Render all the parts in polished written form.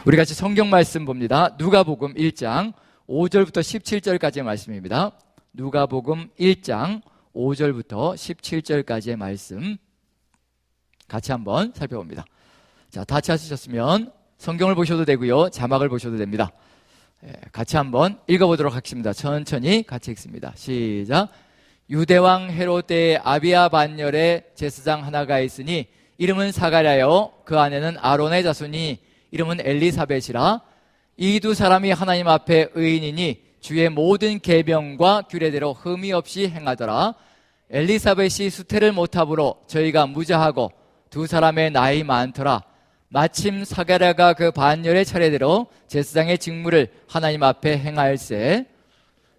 우리 같이 성경 말씀 봅니다. 누가복음 1장 5절부터 17절까지의 말씀입니다. 누가복음 1장 5절부터 17절까지의 말씀 같이 한번 살펴봅니다. 자, 다 찾으셨으면 성경을 보셔도 되고요, 자막을 보셔도 됩니다. 같이 한번 읽어보도록 하겠습니다. 천천히 같이 읽습니다. 시작. 유대왕 헤롯 때에 아비야 반열에 제사장 하나가 있으니 이름은 사가랴요, 그 아내는 아론의 자손이 이름은 엘리사벳이라. 이 두 사람이 하나님 앞에 의인이니 주의 모든 계명과 규례대로 흠이 없이 행하더라. 엘리사벳이 수태를 못하므로 저희가 무자하고 두 사람의 나이 많더라. 마침 사가랴가 그 반열의 차례대로 제사장의 직무를 하나님 앞에 행할세.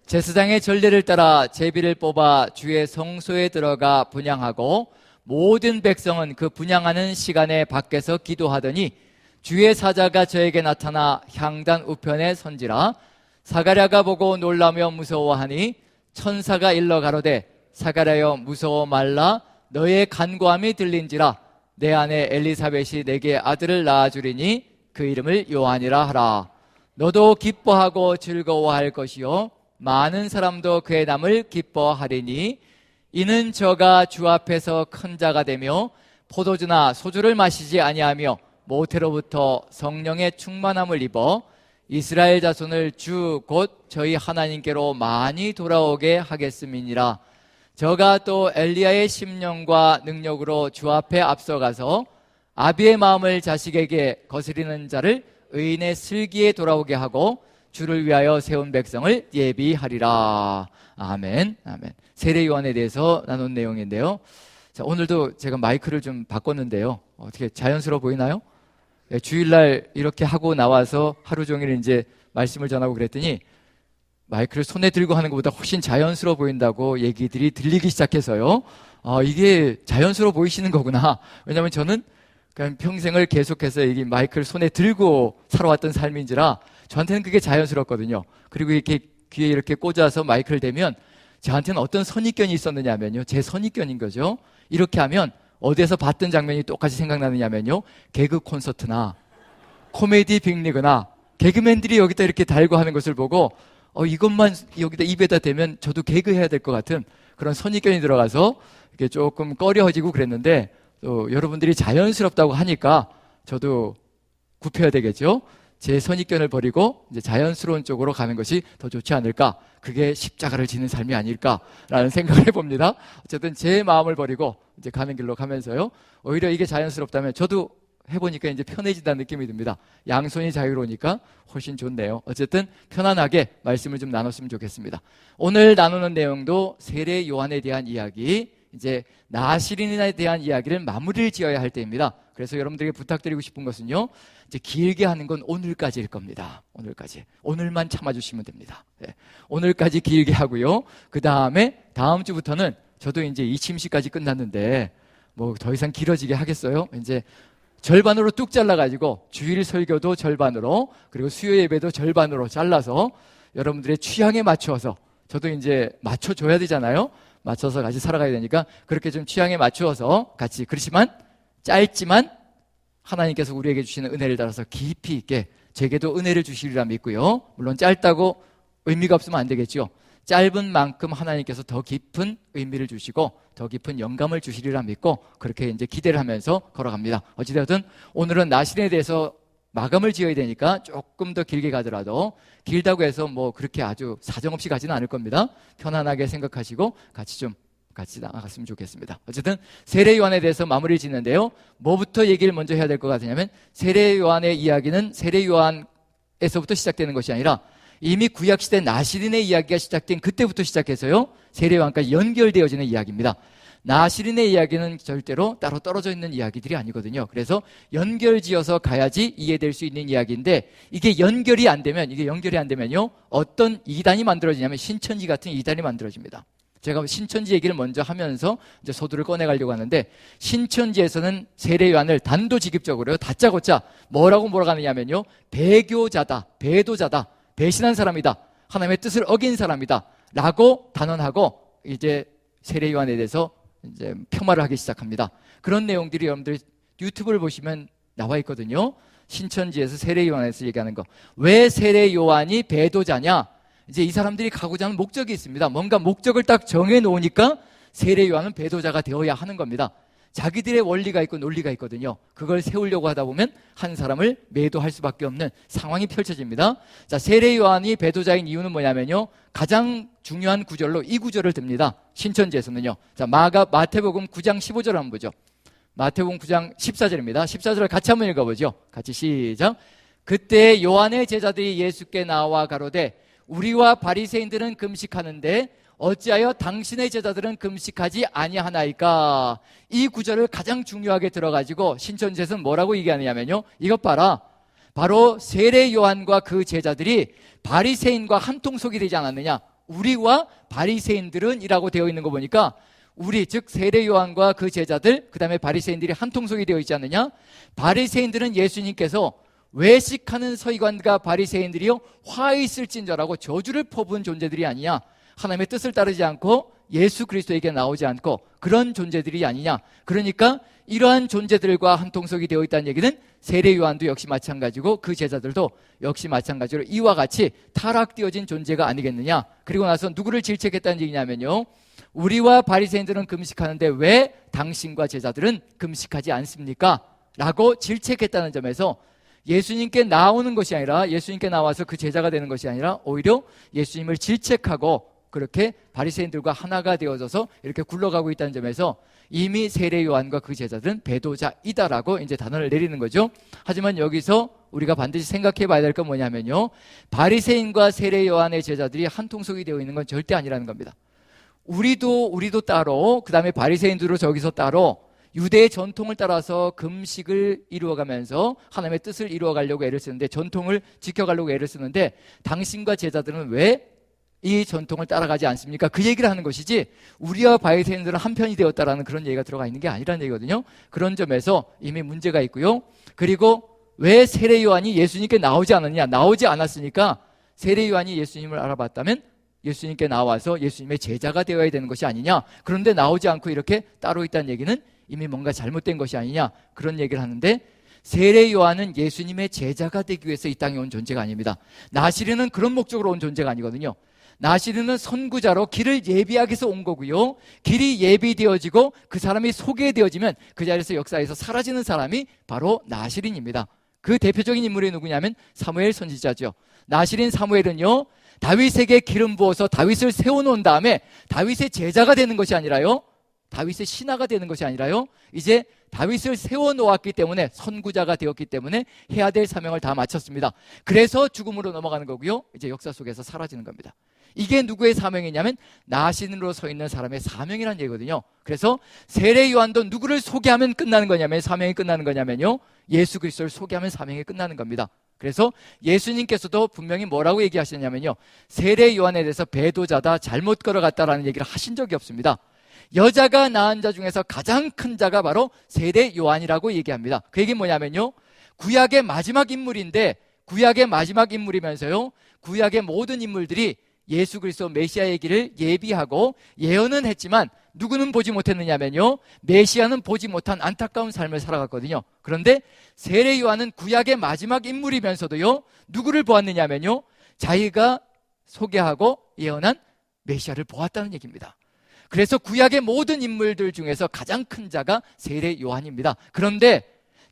제사장의 전례를 따라 제비를 뽑아 주의 성소에 들어가 분향하고 모든 백성은 그 분향하는 시간에 밖에서 기도하더니 주의 사자가 저에게 나타나 향단 우편에 선지라. 사가랴가 보고 놀라며 무서워하니 천사가 일러 가로되 사가랴여 무서워 말라. 너의 간구함이 들린지라. 내 아내 엘리사벳이 내게 아들을 낳아주리니 그 이름을 요한이라 하라. 너도 기뻐하고 즐거워할 것이요 많은 사람도 그의 남을 기뻐하리니 이는 저가 주 앞에서 큰 자가 되며 포도주나 소주를 마시지 아니하며 모태로부터 성령의 충만함을 입어 이스라엘 자손을 주 곧 저희 하나님께로 많이 돌아오게 하겠음이니라. 저가 또 엘리야의 심령과 능력으로 주 앞에 앞서가서 아비의 마음을 자식에게 거스리는 자를 의인의 슬기에 돌아오게 하고 주를 위하여 세운 백성을 예비하리라. 아멘. 아멘. 세례 요한에 대해서 나눈 내용인데요. 자, 오늘도 제가 마이크를 좀 바꿨는데요. 어떻게 자연스러워 보이나요? 주일날 이렇게 하고 나와서 하루 종일 이제 말씀을 전하고 그랬더니 마이크를 손에 들고 하는 것보다 훨씬 자연스러워 보인다고 얘기들이 들리기 시작해서요. 이게 자연스러워 보이시는 거구나. 왜냐하면 저는 그냥 평생을 계속해서 이 마이크를 손에 들고 살아왔던 삶인지라 저한테는 그게 자연스럽거든요. 그리고 이렇게 귀에 이렇게 꽂아서 마이크를 대면 저한테는 어떤 선입견이 있었느냐면요, 제 선입견인 거죠. 이렇게 하면 어디에서 봤던 장면이 똑같이 생각나느냐면요, 개그 콘서트나 코미디 빅리그나 개그맨들이 여기다 이렇게 달고 하는 것을 보고 이것만 여기다 입에다 대면 저도 개그 해야 될 것 같은 그런 선입견이 들어가서 이게 조금 꺼려지고 그랬는데, 또 여러분들이 자연스럽다고 하니까 저도 굽혀야 되겠죠. 제 선입견을 버리고 이제 자연스러운 쪽으로 가는 것이 더 좋지 않을까, 그게 십자가를 지는 삶이 아닐까라는 생각을 해봅니다. 어쨌든 제 마음을 버리고 이제 가는 길로 가면서요, 오히려 이게 자연스럽다면 저도 해보니까 이제 편해진다는 느낌이 듭니다. 양손이 자유로우니까 훨씬 좋네요. 어쨌든 편안하게 말씀을 좀 나눴으면 좋겠습니다. 오늘 나누는 내용도 세례 요한에 대한 이야기, 이제 나시린에 대한 이야기를 마무리를 지어야 할 때입니다. 그래서 여러분들에게 부탁드리고 싶은 것은요, 이제 길게 하는 건 오늘까지일 겁니다. 오늘까지. 오늘만 참아주시면 됩니다. 네. 오늘까지 길게 하고요. 그 다음에 다음 주부터는 저도 이제 이침시까지 끝났는데 뭐 더 이상 길어지게 하겠어요? 이제 절반으로 뚝 잘라가지고 주일 설교도 절반으로, 그리고 수요 예배도 절반으로 잘라서 여러분들의 취향에 맞추어서, 저도 이제 맞춰줘야 되잖아요. 맞춰서 같이 살아가야 되니까 그렇게 좀 취향에 맞추어서 같이, 그렇지만 짧지만 하나님께서 우리에게 주시는 은혜를 따라서 깊이 있게 제게도 은혜를 주시리라 믿고요. 물론 짧다고 의미가 없으면 안 되겠죠. 짧은 만큼 하나님께서 더 깊은 의미를 주시고 더 깊은 영감을 주시리라 믿고 그렇게 이제 기대를 하면서 걸어갑니다. 어찌되었든 오늘은 나시린에 대해서 마감을 지어야 되니까 조금 더 길게 가더라도, 길다고 해서 뭐 그렇게 아주 사정없이 가지는 않을 겁니다. 편안하게 생각하시고 같이 나갔으면 좋겠습니다. 어쨌든 세례 요한에 대해서 마무리를 짓는데요, 뭐부터 얘기를 먼저 해야 될 것 같으냐면, 세례 요한의 이야기는 세례 요한에서부터 시작되는 것이 아니라 이미 구약시대 나시린의 이야기가 시작된 그때부터 시작해서요, 세례 요한까지 연결되어지는 이야기입니다. 나시린의 이야기는 절대로 따로 떨어져 있는 이야기들이 아니거든요. 그래서 연결지어서 가야지 이해될 수 있는 이야기인데, 이게 연결이 안 되면요, 어떤 이단이 만들어지냐면 신천지 같은 이단이 만들어집니다. 제가 신천지 얘기를 먼저 하면서 이제 소두를 꺼내가려고 하는데, 신천지에서는 세례 요한을 단도직입적으로 다짜고짜 뭐라고 몰아가느냐면요, 배교자다, 배도자다, 배신한 사람이다, 하나님의 뜻을 어긴 사람이다 라고 단언하고 이제 세례 요한에 대해서 이제 폄하를 하기 시작합니다. 그런 내용들이 여러분들 유튜브를 보시면 나와 있거든요. 신천지에서 세례 요한에서 얘기하는 거. 왜 세례 요한이 배도자냐? 이제 이 사람들이 가고자 하는 목적이 있습니다. 뭔가 목적을 딱 정해 놓으니까 세례 요한은 배도자가 되어야 하는 겁니다. 자기들의 원리가 있고 논리가 있거든요. 그걸 세우려고 하다 보면 한 사람을 매도할 수밖에 없는 상황이 펼쳐집니다. 자, 세례 요한이 배도자인 이유는 뭐냐면요, 가장 중요한 구절로 이 구절을 듭니다. 신천지에서는요. 자, 마태복음 9장 15절 한번 보죠. 마태복음 9장 14절입니다. 14절을 같이 한번 읽어보죠. 같이 시작. 그때 요한의 제자들이 예수께 나와 가로되 우리와 바리새인들은 금식하는데 어찌하여 당신의 제자들은 금식하지 아니하나이까? 이 구절을 가장 중요하게 들어가지고 신천지에서는 뭐라고 얘기하느냐면요, 이것 봐라, 바로 세례 요한과 그 제자들이 바리새인과 한통속이 되지 않았느냐. 우리와 바리새인들은 이라고 되어 있는 거 보니까 우리, 즉 세례 요한과 그 제자들, 그 다음에 바리새인들이 한통속이 되어 있지 않느냐. 바리새인들은 예수님께서 외식하는 서기관과 바리새인들이요 화 있을진저라고 저주를 퍼부은 존재들이 아니냐. 하나님의 뜻을 따르지 않고 예수 그리스도에게 나오지 않고 그런 존재들이 아니냐. 그러니까 이러한 존재들과 한통속이 되어 있다는 얘기는 세례 요한도 역시 마찬가지고 그 제자들도 역시 마찬가지로 이와 같이 타락되어진 존재가 아니겠느냐. 그리고 나서 누구를 질책했다는 얘기냐면요, 우리와 바리새인들은 금식하는데 왜 당신과 제자들은 금식하지 않습니까? 라고 질책했다는 점에서 예수님께 나오는 것이 아니라, 예수님께 나와서 그 제자가 되는 것이 아니라 오히려 예수님을 질책하고 그렇게 바리새인들과 하나가 되어져서 이렇게 굴러가고 있다는 점에서 이미 세례 요한과 그 제자들은 배도자이다라고 이제 단언을 내리는 거죠. 하지만 여기서 우리가 반드시 생각해 봐야 될 건 뭐냐면요, 바리새인과 세례 요한의 제자들이 한통속이 되어 있는 건 절대 아니라는 겁니다. 우리도 따로, 그 다음에 바리새인들도 저기서 따로 유대의 전통을 따라서 금식을 이루어가면서 하나님의 뜻을 이루어가려고 애를 쓰는데, 전통을 지켜가려고 애를 쓰는데, 당신과 제자들은 왜 이 전통을 따라가지 않습니까? 그 얘기를 하는 것이지 우리와 바리새인들은 한편이 되었다라는 그런 얘기가 들어가 있는 게 아니라는 얘기거든요. 그런 점에서 이미 문제가 있고요. 그리고 왜 세례 요한이 예수님께 나오지 않았냐? 나오지 않았으니까 세례 요한이 예수님을 알아봤다면 예수님께 나와서 예수님의 제자가 되어야 되는 것이 아니냐. 그런데 나오지 않고 이렇게 따로 있다는 얘기는 이미 뭔가 잘못된 것이 아니냐, 그런 얘기를 하는데, 세례 요한은 예수님의 제자가 되기 위해서 이 땅에 온 존재가 아닙니다. 나시르는 그런 목적으로 온 존재가 아니거든요. 나시르는 선구자로 길을 예비하기 위해서 온 거고요. 길이 예비되어지고 그 사람이 소개되어지면 그 자리에서 역사에서 사라지는 사람이 바로 나시린입니다. 그 대표적인 인물이 누구냐면 사무엘 선지자죠. 나시린 사무엘은요, 다윗에게 기름 부어서 다윗을 세워놓은 다음에 다윗의 제자가 되는 것이 아니라요, 다윗의 신하가 되는 것이 아니라요, 이제 다윗을 세워놓았기 때문에, 선구자가 되었기 때문에 해야 될 사명을 다 마쳤습니다. 그래서 죽음으로 넘어가는 거고요, 이제 역사 속에서 사라지는 겁니다. 이게 누구의 사명이냐면 나신으로 서 있는 사람의 사명이라는 얘기거든요. 그래서 세례 요한도 누구를 소개하면 끝나는 거냐면, 사명이 끝나는 거냐면요, 예수 그리스도를 소개하면 사명이 끝나는 겁니다. 그래서 예수님께서도 분명히 뭐라고 얘기하시냐면요, 세례 요한에 대해서 배도자다, 잘못 걸어갔다라는 얘기를 하신 적이 없습니다. 여자가 낳은 자 중에서 가장 큰 자가 바로 세례 요한이라고 얘기합니다. 그 얘기는 뭐냐면요, 구약의 마지막 인물인데, 구약의 마지막 인물이면서요, 구약의 모든 인물들이 예수 그리스도 메시아의 길을 예비하고 예언은 했지만 누구는 보지 못했느냐면요, 메시아는 보지 못한 안타까운 삶을 살아갔거든요. 그런데 세례 요한은 구약의 마지막 인물이면서도요, 누구를 보았느냐면요, 자기가 소개하고 예언한 메시아를 보았다는 얘기입니다. 그래서 구약의 모든 인물들 중에서 가장 큰 자가 세례 요한입니다. 그런데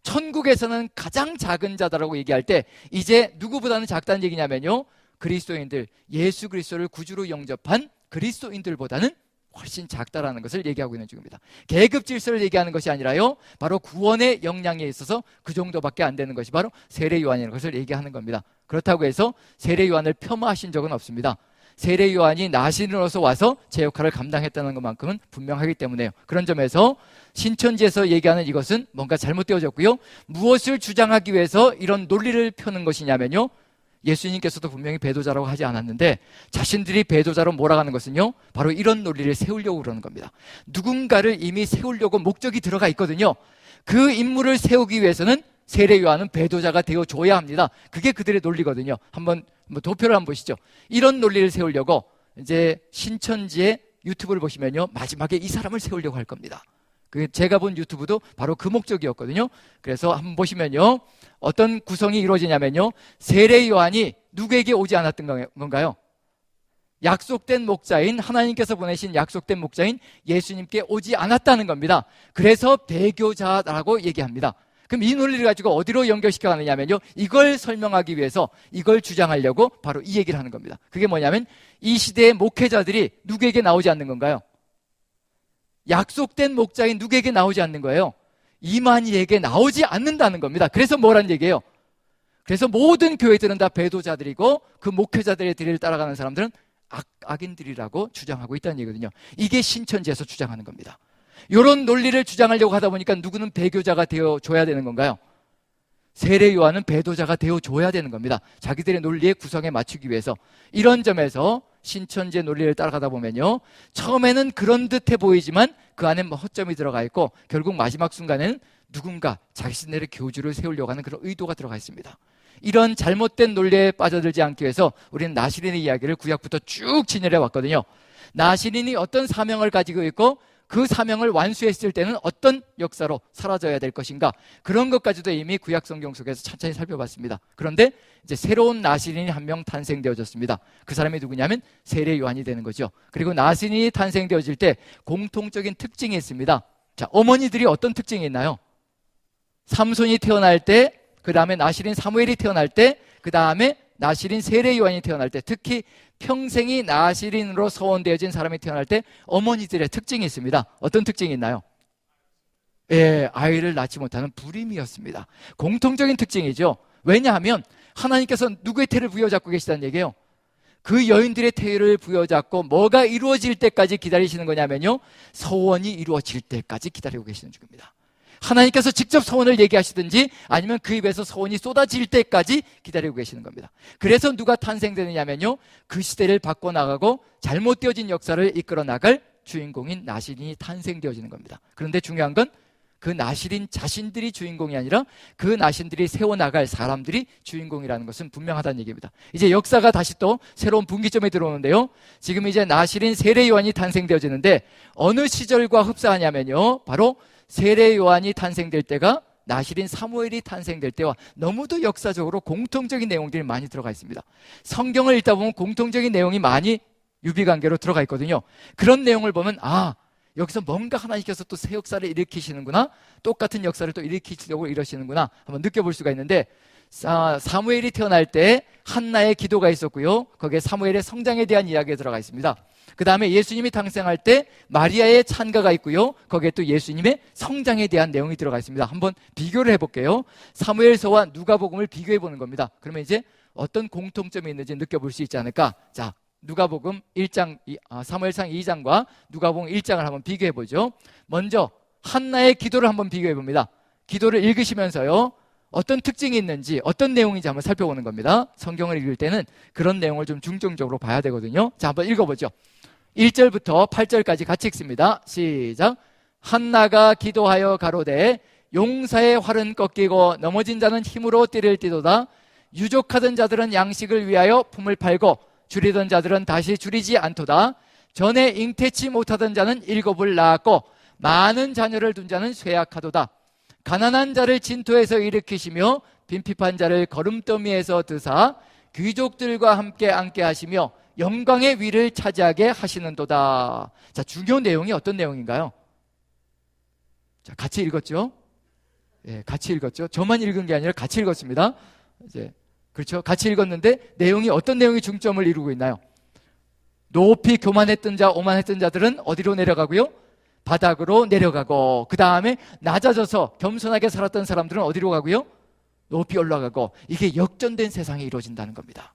천국에서는 가장 작은 자다라고 얘기할 때 이제 누구보다는 작다는 얘기냐면요, 그리스도인들, 예수 그리스도를 구주로 영접한 그리스도인들보다는 훨씬 작다라는 것을 얘기하고 있는 중입니다. 계급 질서를 얘기하는 것이 아니라요, 바로 구원의 역량에 있어서 그 정도밖에 안 되는 것이 바로 세례 요한이라는 것을 얘기하는 겁니다. 그렇다고 해서 세례 요한을 폄하하신 적은 없습니다. 세례 요한이 나신으로서 와서 제 역할을 감당했다는 것만큼은 분명하기 때문에요. 그런 점에서 신천지에서 얘기하는 이것은 뭔가 잘못되어졌고요, 무엇을 주장하기 위해서 이런 논리를 펴는 것이냐면요, 예수님께서도 분명히 배도자라고 하지 않았는데 자신들이 배도자로 몰아가는 것은요, 바로 이런 논리를 세우려고 그러는 겁니다. 누군가를 이미 세우려고 목적이 들어가 있거든요. 그 인물을 세우기 위해서는 세례 요한은 배도자가 되어줘야 합니다. 그게 그들의 논리거든요. 한번 도표를 한번 보시죠. 이런 논리를 세우려고 이제 신천지의 유튜브를 보시면요, 마지막에 이 사람을 세우려고 할 겁니다. 제가 본 유튜브도 바로 그 목적이었거든요. 그래서 한번 보시면요, 어떤 구성이 이루어지냐면요, 세례 요한이 누구에게 오지 않았던 건가요? 약속된 목자인, 하나님께서 보내신 약속된 목자인 예수님께 오지 않았다는 겁니다. 그래서 배교자라고 얘기합니다. 그럼 이 논리를 가지고 어디로 연결시켜 가느냐면요, 이걸 설명하기 위해서, 이걸 주장하려고 바로 이 얘기를 하는 겁니다. 그게 뭐냐면, 이 시대의 목회자들이 누구에게 나오지 않는 건가요? 약속된 목자인 누구에게 나오지 않는 거예요? 이만희에게 나오지 않는다는 겁니다. 그래서 뭐란 얘기예요? 그래서 모든 교회들은 다 배도자들이고, 그 목회자들의 뒤를 따라가는 사람들은 악인들이라고 주장하고 있다는 얘기거든요. 이게 신천지에서 주장하는 겁니다. 이런 논리를 주장하려고 하다 보니까 누구는 배교자가 되어줘야 되는 건가요? 세례 요한은 배도자가 되어줘야 되는 겁니다. 자기들의 논리의 구성에 맞추기 위해서. 이런 점에서 신천지의 논리를 따라가다 보면요, 처음에는 그런 듯해 보이지만 그 안에 허점이 들어가 있고, 결국 마지막 순간에는 누군가 자신들의 교주를 세우려고 하는 그런 의도가 들어가 있습니다. 이런 잘못된 논리에 빠져들지 않기 위해서 우리는 나시린의 이야기를 구약부터 쭉 진열해 왔거든요. 나시린이 어떤 사명을 가지고 있고, 그 사명을 완수했을 때는 어떤 역사로 사라져야 될 것인가, 그런 것까지도 이미 구약 성경 속에서 천천히 살펴봤습니다. 그런데 이제 새로운 나시린이 한 명 탄생되어졌습니다. 그 사람이 누구냐면 세례 요한이 되는 거죠. 그리고 나시린이 탄생되어질 때 공통적인 특징이 있습니다. 자, 어머니들이 어떤 특징이 있나요? 삼손이 태어날 때, 그 다음에 나시린 사무엘이 태어날 때, 그 다음에 나시린 세례 요한이 태어날 때, 특히 평생이 나시린으로 서원되어진 사람이 태어날 때 어머니들의 특징이 있습니다. 어떤 특징이 있나요? 예, 아이를 낳지 못하는 불임이었습니다. 공통적인 특징이죠. 왜냐하면 하나님께서 누구의 태를 부여잡고 계시다는 얘기예요? 그 여인들의 태를 부여잡고 뭐가 이루어질 때까지 기다리시는 거냐면요, 서원이 이루어질 때까지 기다리고 계시는 중입니다. 하나님께서 직접 서원을 얘기하시든지 아니면 그 입에서 서원이 쏟아질 때까지 기다리고 계시는 겁니다. 그래서 누가 탄생되느냐면요, 그 시대를 바꿔나가고 잘못되어진 역사를 이끌어 나갈 주인공인 나시린이 탄생되어지는 겁니다. 그런데 중요한 건 그 나시린 자신들이 주인공이 아니라 그 나신들이 세워나갈 사람들이 주인공이라는 것은 분명하다는 얘기입니다. 이제 역사가 다시 또 새로운 분기점에 들어오는데요, 지금 이제 나시린 세례 요한이 탄생되어지는데 어느 시절과 흡사하냐면요, 바로 세례 요한이 탄생될 때가 나시린 사무엘이 탄생될 때와 너무도 역사적으로 공통적인 내용들이 많이 들어가 있습니다. 성경을 읽다 보면 공통적인 내용이 많이 유비관계로 들어가 있거든요. 그런 내용을 보면 여기서 뭔가 하나님께서 또 새 역사를 일으키시는구나, 똑같은 역사를 또 일으키시려고 이러시는구나 한번 느껴볼 수가 있는데, 사무엘이 태어날 때 한나의 기도가 있었고요, 거기에 사무엘의 성장에 대한 이야기가 들어가 있습니다. 그 다음에 예수님이 탄생할 때 마리아의 찬가가 있고요, 거기에 또 예수님의 성장에 대한 내용이 들어가 있습니다. 한번 비교를 해볼게요. 사무엘서와 누가복음을 비교해 보는 겁니다. 그러면 이제 어떤 공통점이 있는지 느껴볼 수 있지 않을까. 자, 누가복음 1장, 사무엘상 2장과 누가복음 1장을 한번 비교해 보죠. 먼저 한나의 기도를 한번 비교해 봅니다. 기도를 읽으시면서요, 어떤 특징이 있는지, 어떤 내용인지 한번 살펴보는 겁니다. 성경을 읽을 때는 그런 내용을 좀 중점적으로 봐야 되거든요. 자, 한번 읽어보죠. 1절부터 8절까지 같이 읽습니다. 시작. 한나가 기도하여 가로되 용사의 활은 꺾이고 넘어진 자는 힘으로 띠를 띠도다. 유족하던 자들은 양식을 위하여 품을 팔고 줄이던 자들은 다시 줄이지 않도다. 전에 잉태치 못하던 자는 7을 낳았고 많은 자녀를 둔 자는 쇠약하도다. 가난한 자를 진토에서 일으키시며 빈핍한 자를 거름더미에서 드사 귀족들과 함께 앉게 하시며 영광의 위를 차지하게 하시는도다. 자, 중요 내용이 어떤 내용인가요? 자, 같이 읽었죠? 예, 같이 읽었죠? 저만 읽은 게 아니라 같이 읽었습니다. 이제 그렇죠? 같이 읽었는데 내용이 어떤 내용이 중점을 이루고 있나요? 높이 교만했던 자, 오만했던 자들은 어디로 내려가고요? 바닥으로 내려가고, 그 다음에 낮아져서 겸손하게 살았던 사람들은 어디로 가고요? 높이 올라가고. 이게 역전된 세상이 이루어진다는 겁니다.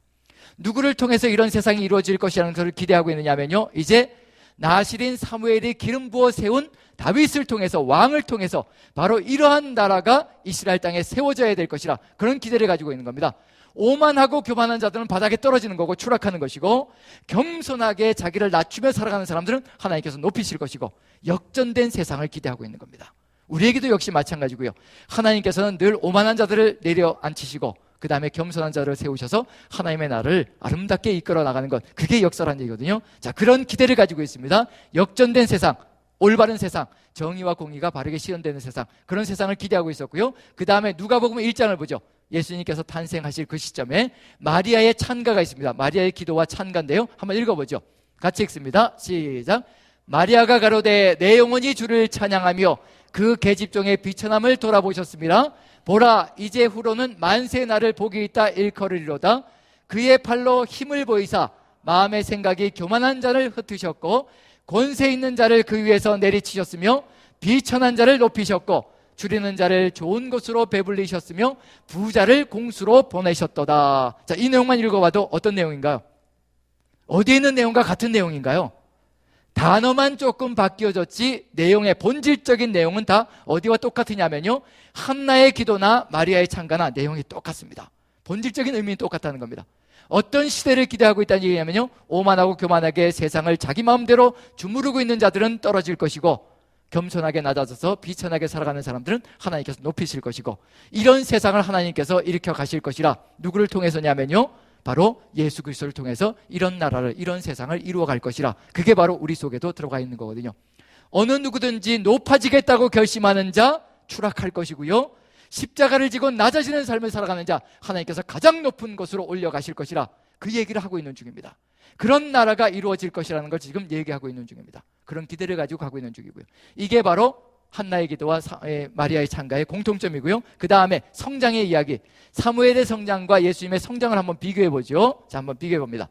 누구를 통해서 이런 세상이 이루어질 것이라는 것을 기대하고 있느냐면요, 이제 나시린 사무엘이 기름 부어 세운 다윗을 통해서, 왕을 통해서 바로 이러한 나라가 이스라엘 땅에 세워져야 될 것이라, 그런 기대를 가지고 있는 겁니다. 오만하고 교만한 자들은 바닥에 떨어지는 거고 추락하는 것이고, 겸손하게 자기를 낮추며 살아가는 사람들은 하나님께서 높이실 것이고, 역전된 세상을 기대하고 있는 겁니다. 우리에게도 역시 마찬가지고요. 하나님께서는 늘 오만한 자들을 내려앉히시고 그 다음에 겸손한 자를 세우셔서 하나님의 나라를 아름답게 이끌어 나가는 것, 그게 역사라는 얘기거든요. 자, 그런 기대를 가지고 있습니다. 역전된 세상, 올바른 세상, 정의와 공의가 바르게 실현되는 세상, 그런 세상을 기대하고 있었고요. 그 다음에 누가복음 1장을 보죠. 예수님께서 탄생하실 그 시점에 마리아의 찬가가 있습니다. 마리아의 기도와 찬가인데요. 한번 읽어보죠. 같이 읽습니다. 시작. 마리아가 가로되 내 영혼이 주를 찬양하며 그 계집종의 비천함을 돌아보셨습니다. 보라, 이제 후로는 만세 나를 복이 있다 일컬으리로다. 그의 팔로 힘을 보이사 마음의 생각이 교만한 자를 흩으셨고 권세 있는 자를 그 위에서 내리치셨으며 비천한 자를 높이셨고 줄이는 자를 좋은 곳으로 배불리셨으며 부자를 공수로 보내셨도다. 자, 이 내용만 읽어봐도 어떤 내용인가요? 어디에 있는 내용과 같은 내용인가요? 단어만 조금 바뀌어졌지 내용의 본질적인 내용은 다 어디와 똑같으냐면요, 한나의 기도나 마리아의 찬가나 내용이 똑같습니다. 본질적인 의미는 똑같다는 겁니다. 어떤 시대를 기대하고 있다는 얘기냐면요, 오만하고 교만하게 세상을 자기 마음대로 주무르고 있는 자들은 떨어질 것이고 겸손하게 낮아져서 비천하게 살아가는 사람들은 하나님께서 높이실 것이고, 이런 세상을 하나님께서 일으켜 가실 것이라. 누구를 통해서냐면요, 바로 예수 그리스도를 통해서 이런 나라를, 이런 세상을 이루어 갈 것이라. 그게 바로 우리 속에도 들어가 있는 거거든요. 어느 누구든지 높아지겠다고 결심하는 자 추락할 것이고요, 십자가를 지고 낮아지는 삶을 살아가는 자 하나님께서 가장 높은 곳으로 올려가실 것이라. 그 얘기를 하고 있는 중입니다. 그런 나라가 이루어질 것이라는 걸 지금 얘기하고 있는 중입니다. 그런 기대를 가지고 가고 있는 중이고요. 이게 바로 한나의 기도와 마리아의 찬가의 공통점이고요. 그 다음에 성장의 이야기, 사무엘의 성장과 예수님의 성장을 한번 비교해 보죠. 자, 한번 비교해 봅니다.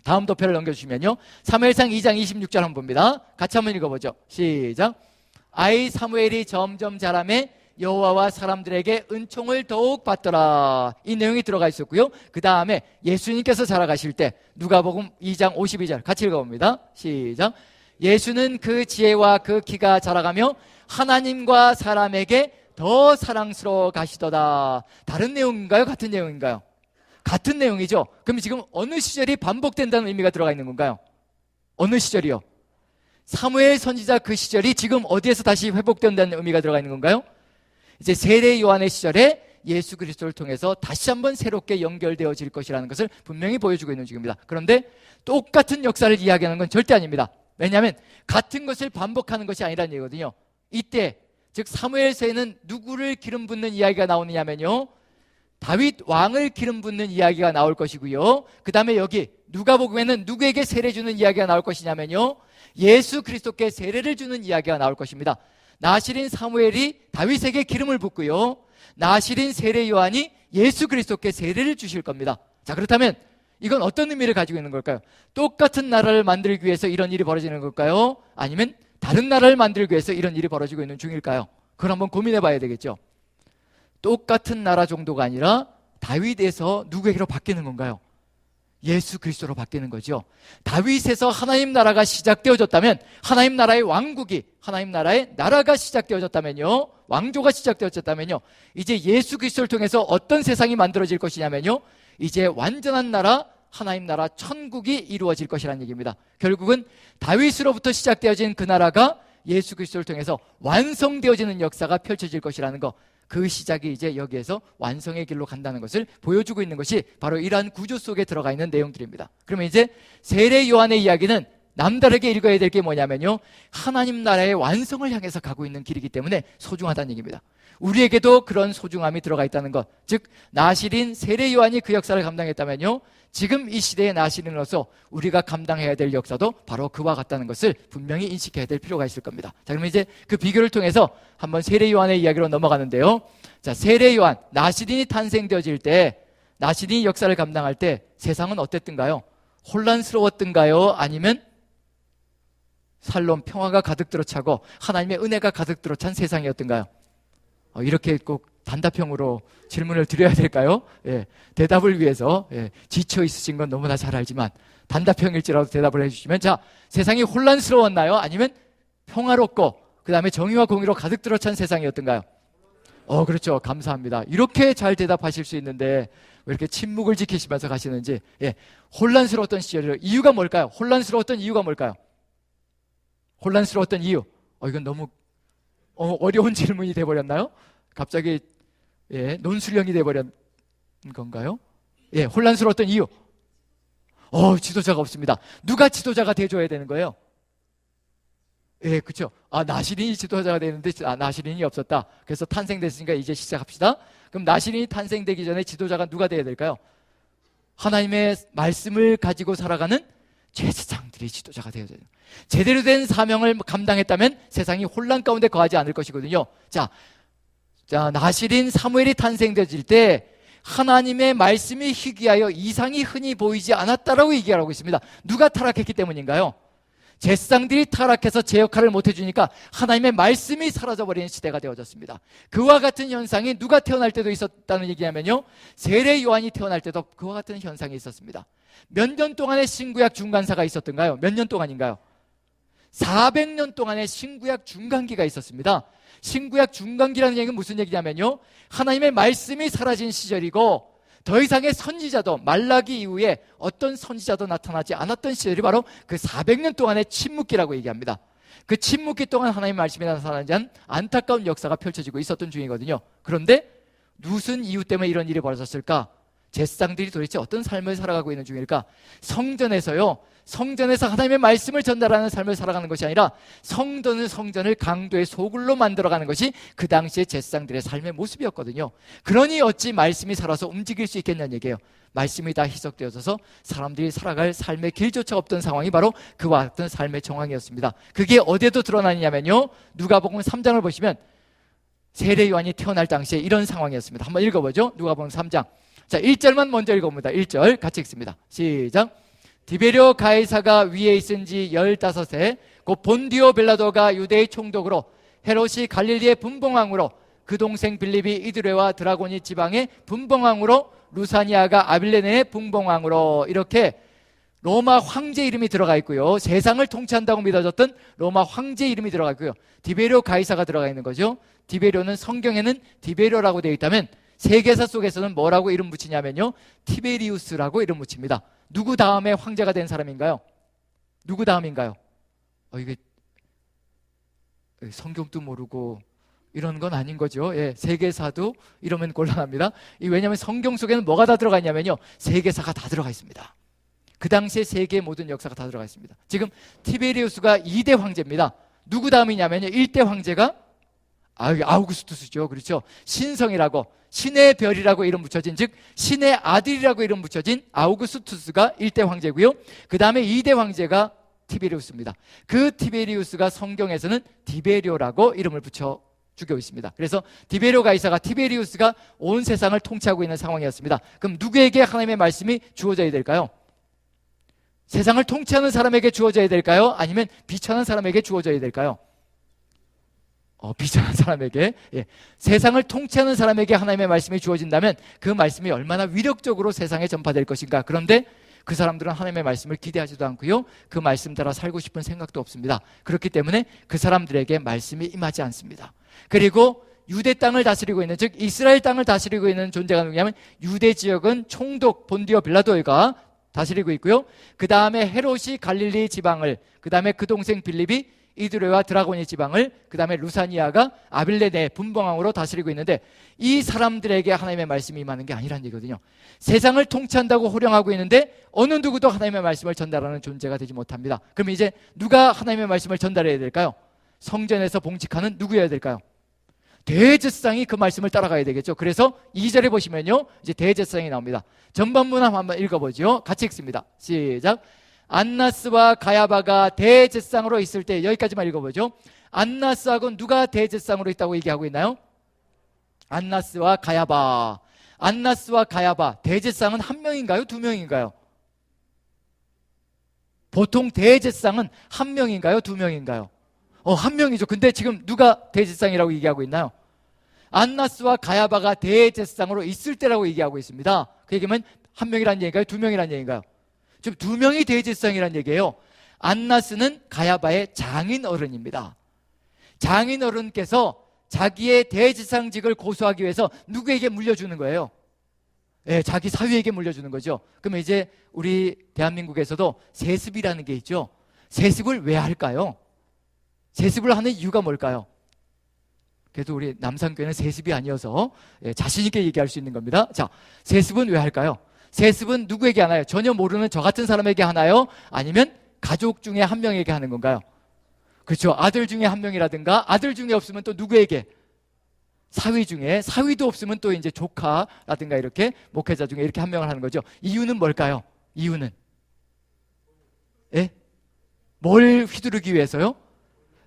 다음 도표를 넘겨주시면요, 사무엘상 2장 26절 한번 봅니다. 같이 한번 읽어보죠. 시작. 아이 사무엘이 점점 자라매 여호와와 사람들에게 은총을 더욱 받더라. 이 내용이 들어가 있었고요. 그 다음에 예수님께서 자라가실 때 누가복음 2장 52절 같이 읽어봅니다. 시작. 예수는 그 지혜와 그 키가 자라가며 하나님과 사람에게 더 사랑스러워 가시더다. 다른 내용인가요? 같은 내용인가요? 같은 내용이죠. 그럼 지금 어느 시절이 반복된다는 의미가 들어가 있는 건가요? 어느 시절이요? 사무엘 선지자 그 시절이 지금 어디에서 다시 회복된다는 의미가 들어가 있는 건가요? 이제 세례 요한의 시절에 예수 그리스도를 통해서 다시 한번 새롭게 연결되어질 것이라는 것을 분명히 보여주고 있는 중입니다. 그런데 똑같은 역사를 이야기하는 건 절대 아닙니다. 왜냐하면 같은 것을 반복하는 것이 아니라는 얘기거든요. 이때 즉 사무엘서에는 누구를 기름 붓는 이야기가 나오느냐면요, 다윗 왕을 기름 붓는 이야기가 나올 것이고요, 그 다음에 여기 누가복음에는 누구에게 세례 주는 이야기가 나올 것이냐면요, 예수 그리스도께 세례를 주는 이야기가 나올 것입니다. 나실인 사무엘이 다윗에게 기름을 붓고요, 나실인 세례 요한이 예수 그리스도께 세례를 주실 겁니다. 자, 그렇다면 이건 어떤 의미를 가지고 있는 걸까요? 똑같은 나라를 만들기 위해서 이런 일이 벌어지는 걸까요? 아니면 다른 나라를 만들기 위해서 이런 일이 벌어지고 있는 중일까요? 그걸 한번 고민해 봐야 되겠죠. 똑같은 나라 정도가 아니라 다윗에서 누구에게로 바뀌는 건가요? 예수 그리스도로 바뀌는 거죠. 다윗에서 하나님 나라가 시작되어졌다면, 하나님 나라의 왕국이, 하나님 나라의 나라가 시작되어졌다면요, 왕조가 시작되어졌다면요, 이제 예수 그리스도를 통해서 어떤 세상이 만들어질 것이냐면요, 이제 완전한 나라, 하나님 나라 천국이 이루어질 것이라는 얘기입니다. 결국은 다윗으로부터 시작되어진 그 나라가 예수 그리스도를 통해서 완성되어지는 역사가 펼쳐질 것이라는 거, 그 시작이 이제 여기에서 완성의 길로 간다는 것을 보여주고 있는 것이 바로 이러한 구조 속에 들어가 있는 내용들입니다. 그러면 이제 세례 요한의 이야기는 남다르게 읽어야 될 게 뭐냐면요, 하나님 나라의 완성을 향해서 가고 있는 길이기 때문에 소중하다는 얘기입니다. 우리에게도 그런 소중함이 들어가 있다는 것, 즉 나실인 세례 요한이 그 역사를 감당했다면요, 지금 이 시대의 나실인으로서 우리가 감당해야 될 역사도 바로 그와 같다는 것을 분명히 인식해야 될 필요가 있을 겁니다. 자, 그러면 이제 그 비교를 통해서 한번 세례 요한의 이야기로 넘어가는데요, 자, 세례 요한, 나실인이 탄생되어질 때, 나실인이 역사를 감당할 때 세상은 어땠던가요? 혼란스러웠던가요? 아니면 살롬, 평화가 가득 들어차고 하나님의 은혜가 가득 들어찬 세상이었던가요? 이렇게 꼭 단답형으로 질문을 드려야 될까요? 예, 대답을 위해서, 지쳐 있으신 건 너무나 잘 알지만 단답형일지라도 대답을 해주시면, 자, 세상이 혼란스러웠나요? 아니면 평화롭고 그 다음에 정의와 공의로 가득 들어찬 세상이었던가요? 그렇죠. 감사합니다. 이렇게 잘 대답하실 수 있는데 왜 이렇게 침묵을 지키시면서 가시는지. 혼란스러웠던 시절이요. 이유가 뭘까요? 혼란스러웠던 이유가 뭘까요? 혼란스러웠던 이유. 이건 너무 어려운 질문이 돼버렸나요? 갑자기 논술형이 돼버린 건가요? 혼란스러웠던 이유. 지도자가 없습니다. 누가 지도자가 돼줘야 되는 거예요? 예, 그렇죠. 나시린이 지도자가 되는데 나시린이 없었다. 그래서 탄생됐으니까 이제 시작합시다. 그럼 나시린이 탄생되기 전에 지도자가 누가 돼야 될까요? 하나님의 말씀을 가지고 살아가는 제사장들이 지도자가 되어야 돼요. 제대로 된 사명을 감당했다면 세상이 혼란 가운데 거하지 않을 것이거든요. 자, 나시린 사무엘이 탄생되질 때 하나님의 말씀이 희귀하여 이상이 흔히 보이지 않았다라고 얘기하고 있습니다. 누가 타락했기 때문인가요? 제사장들이 타락해서 제 역할을 못해주니까 하나님의 말씀이 사라져버리는 시대가 되어졌습니다. 그와 같은 현상이 누가 태어날 때도 있었다는 얘기냐면요, 세례 요한이 태어날 때도 그와 같은 현상이 있었습니다. 몇 년 동안의 신구약 중간사가 있었던가요? 몇 년 동안인가요? 400년 동안의 신구약 중간기가 있었습니다. 신구약 중간기라는 얘기는 무슨 얘기냐면요, 하나님의 말씀이 사라진 시절이고 더 이상의 선지자도, 말라기 이후에 어떤 선지자도 나타나지 않았던 시절이 바로 그 400년 동안의 침묵기라고 얘기합니다. 그 침묵기 동안 하나님의 말씀이 나타나지 않은 안타까운 역사가 펼쳐지고 있었던 중이거든요. 그런데 무슨 이유 때문에 이런 일이 벌어졌을까? 제사장들이 도대체 어떤 삶을 살아가고 있는 중일까? 성전에서 하나님의 말씀을 전달하는 삶을 살아가는 것이 아니라 성전을 강도의 소굴로 만들어가는 것이 그 당시의 제사장들의 삶의 모습이었거든요. 그러니 어찌 말씀이 살아서 움직일 수 있겠냐는 얘기예요. 말씀이 다 희석되어져서 사람들이 살아갈 삶의 길조차 없던 상황이 바로 그와 같은 삶의 정황이었습니다. 그게 어디에도 드러나냐면요, 누가복음 3장을 보시면 세례 요한이 태어날 당시에 이런 상황이었습니다. 한번 읽어보죠. 누가복음 3장. 자, 1절만 먼저 읽어봅니다. 1절 같이 읽습니다. 시작. 디베리오 가이사가 위에 있은 지 15세 곧 본디오 빌라도가 유대의 총독으로, 헤롯이 갈릴리의 분봉왕으로, 그 동생 빌립이 이드레와 드라고니 지방의 분봉왕으로, 루사니아가 아빌레네의 분봉왕으로, 이렇게 로마 황제 이름이 들어가 있고요, 세상을 통치한다고 믿어졌던 로마 황제 이름이 들어가 있고요, 디베리오 가이사가 들어가 있는 거죠. 디베리오는 성경에는 디베리오라고 되어 있다면 세계사 속에서는 뭐라고 이름 붙이냐면요, 티베리우스라고 이름 붙입니다. 누구 다음에 황제가 된 사람인가요? 누구 다음인가요? 이게 성경도 모르고 이런 건 아닌 거죠. 예, 세계사도 이러면 곤란합니다. 왜냐하면 성경 속에는 뭐가 다 들어가 있냐면요, 세계사가 다 들어가 있습니다. 그 당시에 세계의 모든 역사가 다 들어가 있습니다. 지금 티베리우스가 2대 황제입니다. 누구 다음이냐면요, 1대 황제가 아우구스투스죠. 그렇죠. 신성이라고, 신의 별이라고 이름 붙여진, 즉 신의 아들이라고 이름 붙여진 아우구스투스가 1대 황제고요, 그 다음에 2대 황제가 티베리우스입니다. 그 티베리우스가 성경에서는 디베리오라고 이름을 붙여주고 있습니다. 그래서 디베리오 가이사가, 티베리우스가 온 세상을 통치하고 있는 상황이었습니다. 그럼 누구에게 하나님의 말씀이 주어져야 될까요? 세상을 통치하는 사람에게 주어져야 될까요? 아니면 비천한 사람에게 주어져야 될까요? 비천한 사람에게, 세상을 통치하는 사람에게 하나님의 말씀이 주어진다면 그 말씀이 얼마나 위력적으로 세상에 전파될 것인가. 그런데 그 사람들은 하나님의 말씀을 기대하지도 않고요, 그 말씀 따라 살고 싶은 생각도 없습니다. 그렇기 때문에 그 사람들에게 말씀이 임하지 않습니다. 그리고 유대 땅을 다스리고 있는, 즉 이스라엘 땅을 다스리고 있는 존재가 누구냐면 유대 지역은 총독 본디오 빌라도가 다스리고 있고요, 그 다음에 헤롯이 갈릴리 지방을, 그 다음에 그 동생 빌립이 이드레와 드라고니 지방을, 그 다음에 루사니아가 아빌레네 분봉왕으로 다스리고 있는데, 이 사람들에게 하나님의 말씀이 임하는 게 아니란 얘기거든요. 세상을 통치한다고 호령하고 있는데 어느 누구도 하나님의 말씀을 전달하는 존재가 되지 못합니다. 그럼 이제 누가 하나님의 말씀을 전달해야 될까요? 성전에서 봉직하는 누구여야 될까요? 대제사장이 그 말씀을 따라가야 되겠죠. 그래서 2절에 보시면요, 이제 대제사장이 나옵니다. 전반부는 한번 읽어보죠. 같이 읽습니다. 시작. 안나스와 가야바가 대제사장으로 있을 때, 여기까지만 읽어보죠. 안나스하고 누가 대제사장으로 있다고 얘기하고 있나요? 안나스와 가야바. 안나스와 가야바. 대제사장은 한 명인가요? 두 명인가요? 보통 대제사장은 한 명인가요? 두 명인가요? 한 명이죠. 근데 지금 누가 대제사장이라고 얘기하고 있나요? 안나스와 가야바가 대제사장으로 있을 때라고 얘기하고 있습니다. 그 얘기면 한 명이란 얘기인가요? 두 명이란 얘기인가요? 지금 두 명이 대제사장이란 얘기예요. 안나스는 가야바의 장인 어른입니다. 장인 어른께서 자기의 대제사장직을 고수하기 위해서 누구에게 물려주는 거예요? 자기 사위에게 물려주는 거죠. 그러면 이제 우리 대한민국에서도 세습이라는 게 있죠. 세습을 왜 할까요? 세습을 하는 이유가 뭘까요? 그래도 우리 남산교회는 세습이 아니어서 자신 있게 얘기할 수 있는 겁니다. 자, 세습은 왜 할까요? 세습은 누구에게 하나요? 전혀 모르는 저 같은 사람에게 하나요? 아니면 가족 중에 한 명에게 하는 건가요? 그렇죠. 아들 중에 한 명이라든가 아들 중에 없으면 또 누구에게? 사위 중에, 사위도 없으면 또 이제 조카라든가 이렇게 목회자 중에 이렇게 한 명을 하는 거죠. 이유는 뭘까요? 이유는? 예? 뭘 휘두르기 위해서요?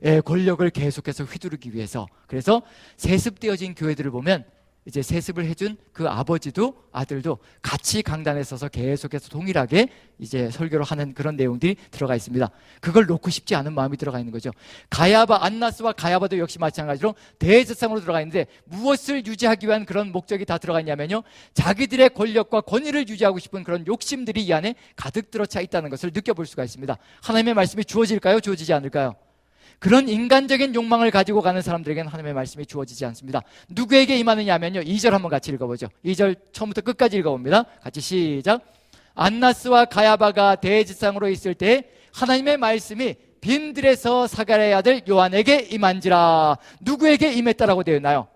예, 권력을 계속해서 휘두르기 위해서. 그래서 세습되어진 교회들을 보면 이제 세습을 해준 그 아버지도 아들도 같이 강단에 서서 계속해서 동일하게 이제 설교를 하는 그런 내용들이 들어가 있습니다. 그걸 놓고 싶지 않은 마음이 들어가 있는 거죠. 가야바, 안나스와 가야바도 역시 마찬가지로 대제사장으로 들어가 있는데 무엇을 유지하기 위한 그런 목적이 다 들어가 있냐면요, 자기들의 권력과 권위를 유지하고 싶은 그런 욕심들이 이 안에 가득 들어차 있다는 것을 느껴볼 수가 있습니다. 하나님의 말씀이 주어질까요? 주어지지 않을까요? 그런 인간적인 욕망을 가지고 가는 사람들에게는 하나님의 말씀이 주어지지 않습니다. 누구에게 임하느냐 하면요, 2절 한번 같이 읽어보죠. 2절 처음부터 끝까지 읽어봅니다. 같이 시작. 안나스와 가야바가 대제사장으로 있을 때 하나님의 말씀이 빈들에서 사가랴의 아들 요한에게 임한지라. 누구에게 임했다라고 되어 있나요?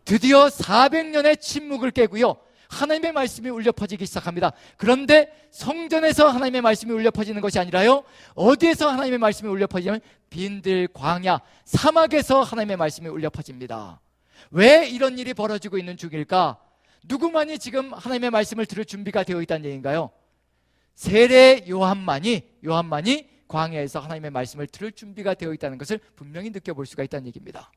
드디어 400년의 침묵을 깨고요, 하나님의 말씀이 울려 퍼지기 시작합니다. 그런데 성전에서 하나님의 말씀이 울려 퍼지는 것이 아니라요, 어디에서 하나님의 말씀이 울려 퍼지냐면 빈들, 광야, 사막에서 하나님의 말씀이 울려 퍼집니다. 왜 이런 일이 벌어지고 있는 중일까? 누구만이 지금 하나님의 말씀을 들을 준비가 되어 있다는 얘기인가요? 세례 요한만이 광야에서 하나님의 말씀을 들을 준비가 되어 있다는 것을 분명히 느껴볼 수가 있다는 얘기입니다.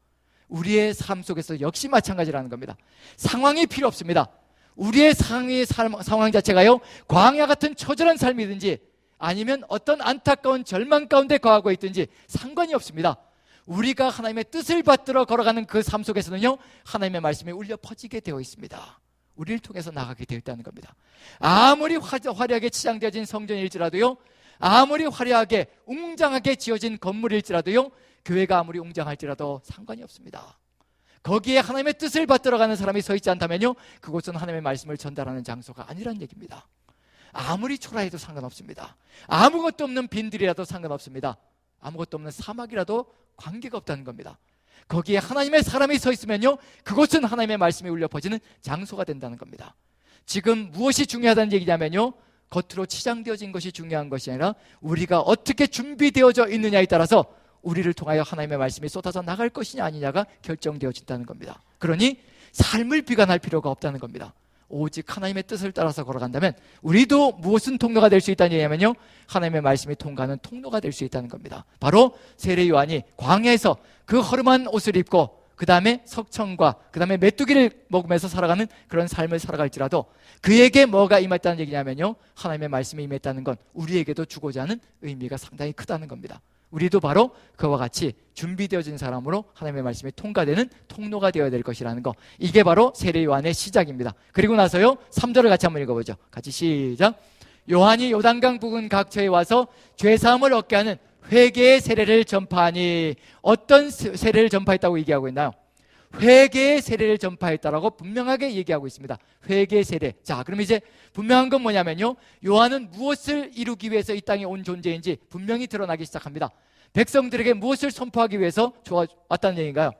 우리의 삶 속에서 역시 마찬가지라는 겁니다. 상황이 필요 없습니다. 우리의 상황 자체가요, 광야 같은 처절한 삶이든지 아니면 어떤 안타까운 절망 가운데 거하고 있든지 상관이 없습니다. 우리가 하나님의 뜻을 받들어 걸어가는 그 삶 속에서는요, 하나님의 말씀이 울려 퍼지게 되어 있습니다. 우리를 통해서 나가게 되어 있다는 겁니다. 아무리 화려하게 치장되어진 성전일지라도요, 아무리 화려하게 웅장하게 지어진 건물일지라도요, 교회가 아무리 웅장할지라도 상관이 없습니다. 거기에 하나님의 뜻을 받들어가는 사람이 서 있지 않다면요, 그곳은 하나님의 말씀을 전달하는 장소가 아니란 얘기입니다. 아무리 초라해도 상관없습니다. 아무것도 없는 빈들이라도 상관없습니다. 아무것도 없는 사막이라도 관계가 없다는 겁니다. 거기에 하나님의 사람이 서 있으면요, 그곳은 하나님의 말씀이 울려 퍼지는 장소가 된다는 겁니다. 지금 무엇이 중요하다는 얘기냐면요, 겉으로 치장되어진 것이 중요한 것이 아니라 우리가 어떻게 준비되어져 있느냐에 따라서 우리를 통하여 하나님의 말씀이 쏟아져 나갈 것이냐 아니냐가 결정되어진다는 겁니다. 그러니 삶을 비관할 필요가 없다는 겁니다. 오직 하나님의 뜻을 따라서 걸어간다면 우리도 무엇은 통로가 될 수 있다는 얘기냐면요, 하나님의 말씀이 통과하는 통로가 될 수 있다는 겁니다. 바로 세례 요한이 광야에서 그 허름한 옷을 입고 그 다음에 석청과 그 다음에 메뚜기를 먹으면서 살아가는 그런 삶을 살아갈지라도 그에게 뭐가 임했다는 얘기냐면요, 하나님의 말씀이 임했다는 건 우리에게도 주고자 하는 의미가 상당히 크다는 겁니다. 우리도 바로 그와 같이 준비되어진 사람으로 하나님의 말씀이 통과되는 통로가 되어야 될 것이라는 거, 이게 바로 세례 요한의 시작입니다. 그리고 나서요, 3절을 같이 한번 읽어보죠. 같이 시작. 요한이 요단강 부근 각처에 와서 죄사함을 얻게 하는 회개의 세례를 전파하니. 어떤 세례를 전파했다고 얘기하고 있나요? 회개의 세례를 전파했다라고 분명하게 얘기하고 있습니다. 회개의 세례. 자, 그럼 이제 분명한 건 뭐냐면요, 요한은 무엇을 이루기 위해서 이 땅에 온 존재인지 분명히 드러나기 시작합니다. 백성들에게 무엇을 선포하기 위해서 왔다는 얘기인가요?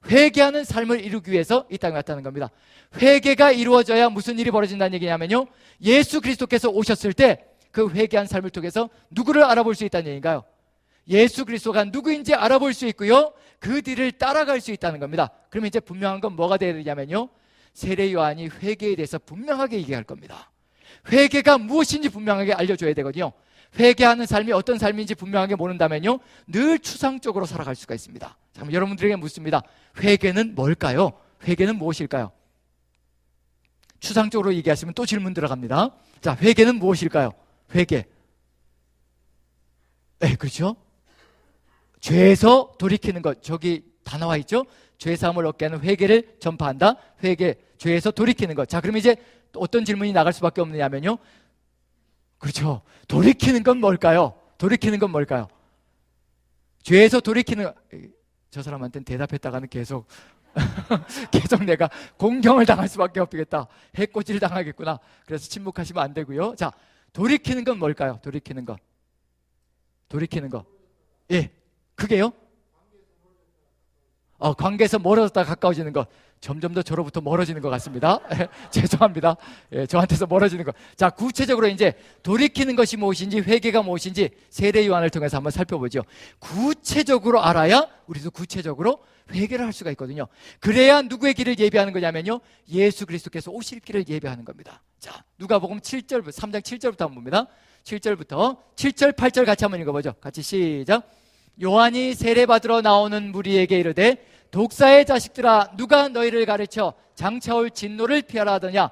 회개하는 삶을 이루기 위해서 이 땅에 왔다는 겁니다. 회개가 이루어져야 무슨 일이 벌어진다는 얘기냐면요, 예수 그리스도께서 오셨을 때 그 회개한 삶을 통해서 누구를 알아볼 수 있다는 얘기인가요? 예수 그리스도가 누구인지 알아볼 수 있고요, 그 뒤를 따라갈 수 있다는 겁니다. 그러면 이제 분명한 건 뭐가 되어야 되냐면요, 세례 요한이 회개에 대해서 분명하게 얘기할 겁니다. 회개가 무엇인지 분명하게 알려줘야 되거든요. 회개하는 삶이 어떤 삶인지 분명하게 모른다면요, 늘 추상적으로 살아갈 수가 있습니다. 자, 그럼 여러분들에게 묻습니다. 회개는 뭘까요? 회개는 무엇일까요? 추상적으로 얘기하시면 또 질문 들어갑니다. 자, 회개는 무엇일까요? 회개. 네, 그렇죠? 죄에서 돌이키는 것, 저기 다 나와 있죠? 죄사함을 얻게 하는 회개를 전파한다. 회개, 죄에서 돌이키는 것. 자, 그럼 이제 어떤 질문이 나갈 수밖에 없느냐면요, 그렇죠, 돌이키는 건 뭘까요? 돌이키는 건 뭘까요? 죄에서 돌이키는, 저 사람한테는 대답했다가는 계속 계속 내가 공경을 당할 수밖에 없겠다, 해코지를 당하겠구나. 그래서 침묵하시면 안 되고요. 자, 돌이키는 건 뭘까요? 돌이키는 거. 예, 그게요? 관계에서 멀어졌다 가까워지는 것, 점점 더 저로부터 멀어지는 것 같습니다. 죄송합니다. 저한테서 멀어지는 것. 자, 구체적으로 이제 돌이키는 것이 무엇인지, 회개가 무엇인지 세례 요한을 통해서 한번 살펴보죠. 구체적으로 알아야 우리도 구체적으로 회개를 할 수가 있거든요. 그래야 누구의 길을 예비하는 거냐면요, 예수 그리스도께서 오실 길을 예비하는 겁니다. 자, 누가복음 7절, 3장 7절부터 한번 봅니다. 7절부터 7절, 8절 같이 한번 읽어보죠. 같이 시작. 요한이 세례받으러 나오는 무리에게 이르되 독사의 자식들아, 누가 너희를 가르쳐 장차올 진노를 피하라 하더냐.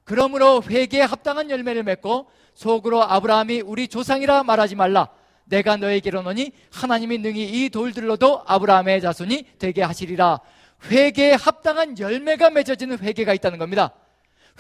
그러므로 회개에 합당한 열매를 맺고 속으로 아브라함이 우리 조상이라 말하지 말라. 내가 너에게 이르노니 하나님이 능히 이 돌들로도 아브라함의 자손이 되게 하시리라. 회개에 합당한 열매가 맺어지는 회개가 있다는 겁니다.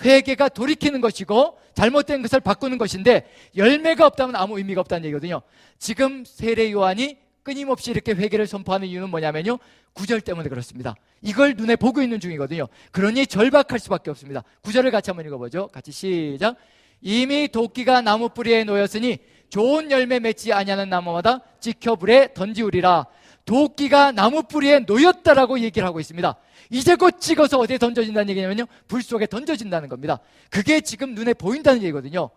회개가 돌이키는 것이고 잘못된 것을 바꾸는 것인데, 열매가 없다면 아무 의미가 없다는 얘기거든요. 지금 세례 요한이 끊임없이 이렇게 회개를 선포하는 이유는 뭐냐면요, 구절 때문에 그렇습니다. 이걸 눈에 보고 있는 중이거든요. 그러니 절박할 수밖에 없습니다. 구절을 같이 한번 읽어보죠. 같이 시작. 이미 도끼가 나무 뿌리에 놓였으니 좋은 열매 맺지 아니하는 나무마다 찍혀 불에 던지우리라. 도끼가 나무 뿌리에 놓였다라고 얘기를 하고 있습니다. 이제 곧 찍어서 어디에 던져진다는 얘기냐면요, 불 속에 던져진다는 겁니다. 그게 지금 눈에 보인다는 얘기거든요.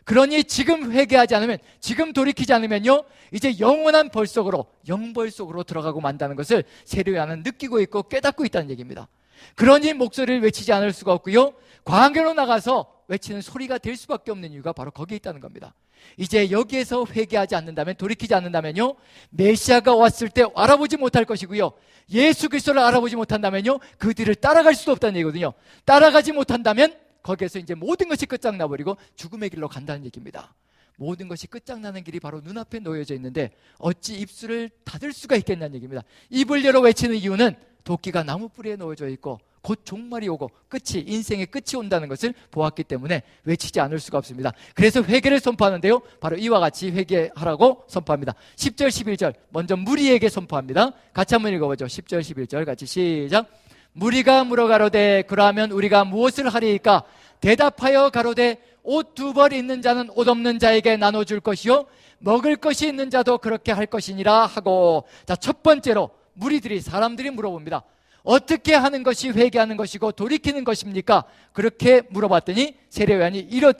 그러니 지금 회개하지 않으면, 지금 돌이키지 않으면요, 이제 영원한 벌 속으로, 영벌 속으로 들어가고 만다는 것을 세례 요한은 느끼고 있고 깨닫고 있다는 얘기입니다. 그러니 목소리를 외치지 않을 수가 없고요, 광야로 나가서 외치는 소리가 될 수밖에 없는 이유가 바로 거기에 있다는 겁니다. 이제 여기에서 회개하지 않는다면, 돌이키지 않는다면요, 메시아가 왔을 때 알아보지 못할 것이고요, 예수 그리스도를 알아보지 못한다면요, 그 뒤를 따라갈 수도 없다는 얘기거든요. 따라가지 못한다면 거기에서 이제 모든 것이 끝장나버리고 죽음의 길로 간다는 얘기입니다. 모든 것이 끝장나는 길이 바로 눈앞에 놓여져 있는데 어찌 입술을 닫을 수가 있겠냐는 얘기입니다. 입을 열어 외치는 이유는 도끼가 나무 뿌리에 놓여져 있고 곧 종말이 오고 끝이, 인생의 끝이 온다는 것을 보았기 때문에 외치지 않을 수가 없습니다. 그래서 회개를 선포하는데요, 바로 이와 같이 회개하라고 선포합니다. 10절 11절 먼저 무리에게 선포합니다. 같이 한번 읽어보죠. 10절 11절 같이 시작. 무리가 물어 가로되 그러하면 우리가 무엇을 하리이까? 대답하여 가로되 옷 2벌 있는 자는 옷 없는 자에게 나눠줄 것이요 먹을 것이 있는 자도 그렇게 할 것이니라 하고. 자, 첫 번째로 무리들이, 사람들이 물어봅니다. 어떻게 하는 것이 회개하는 것이고 돌이키는 것입니까? 그렇게 물어봤더니 세례 요한이 이런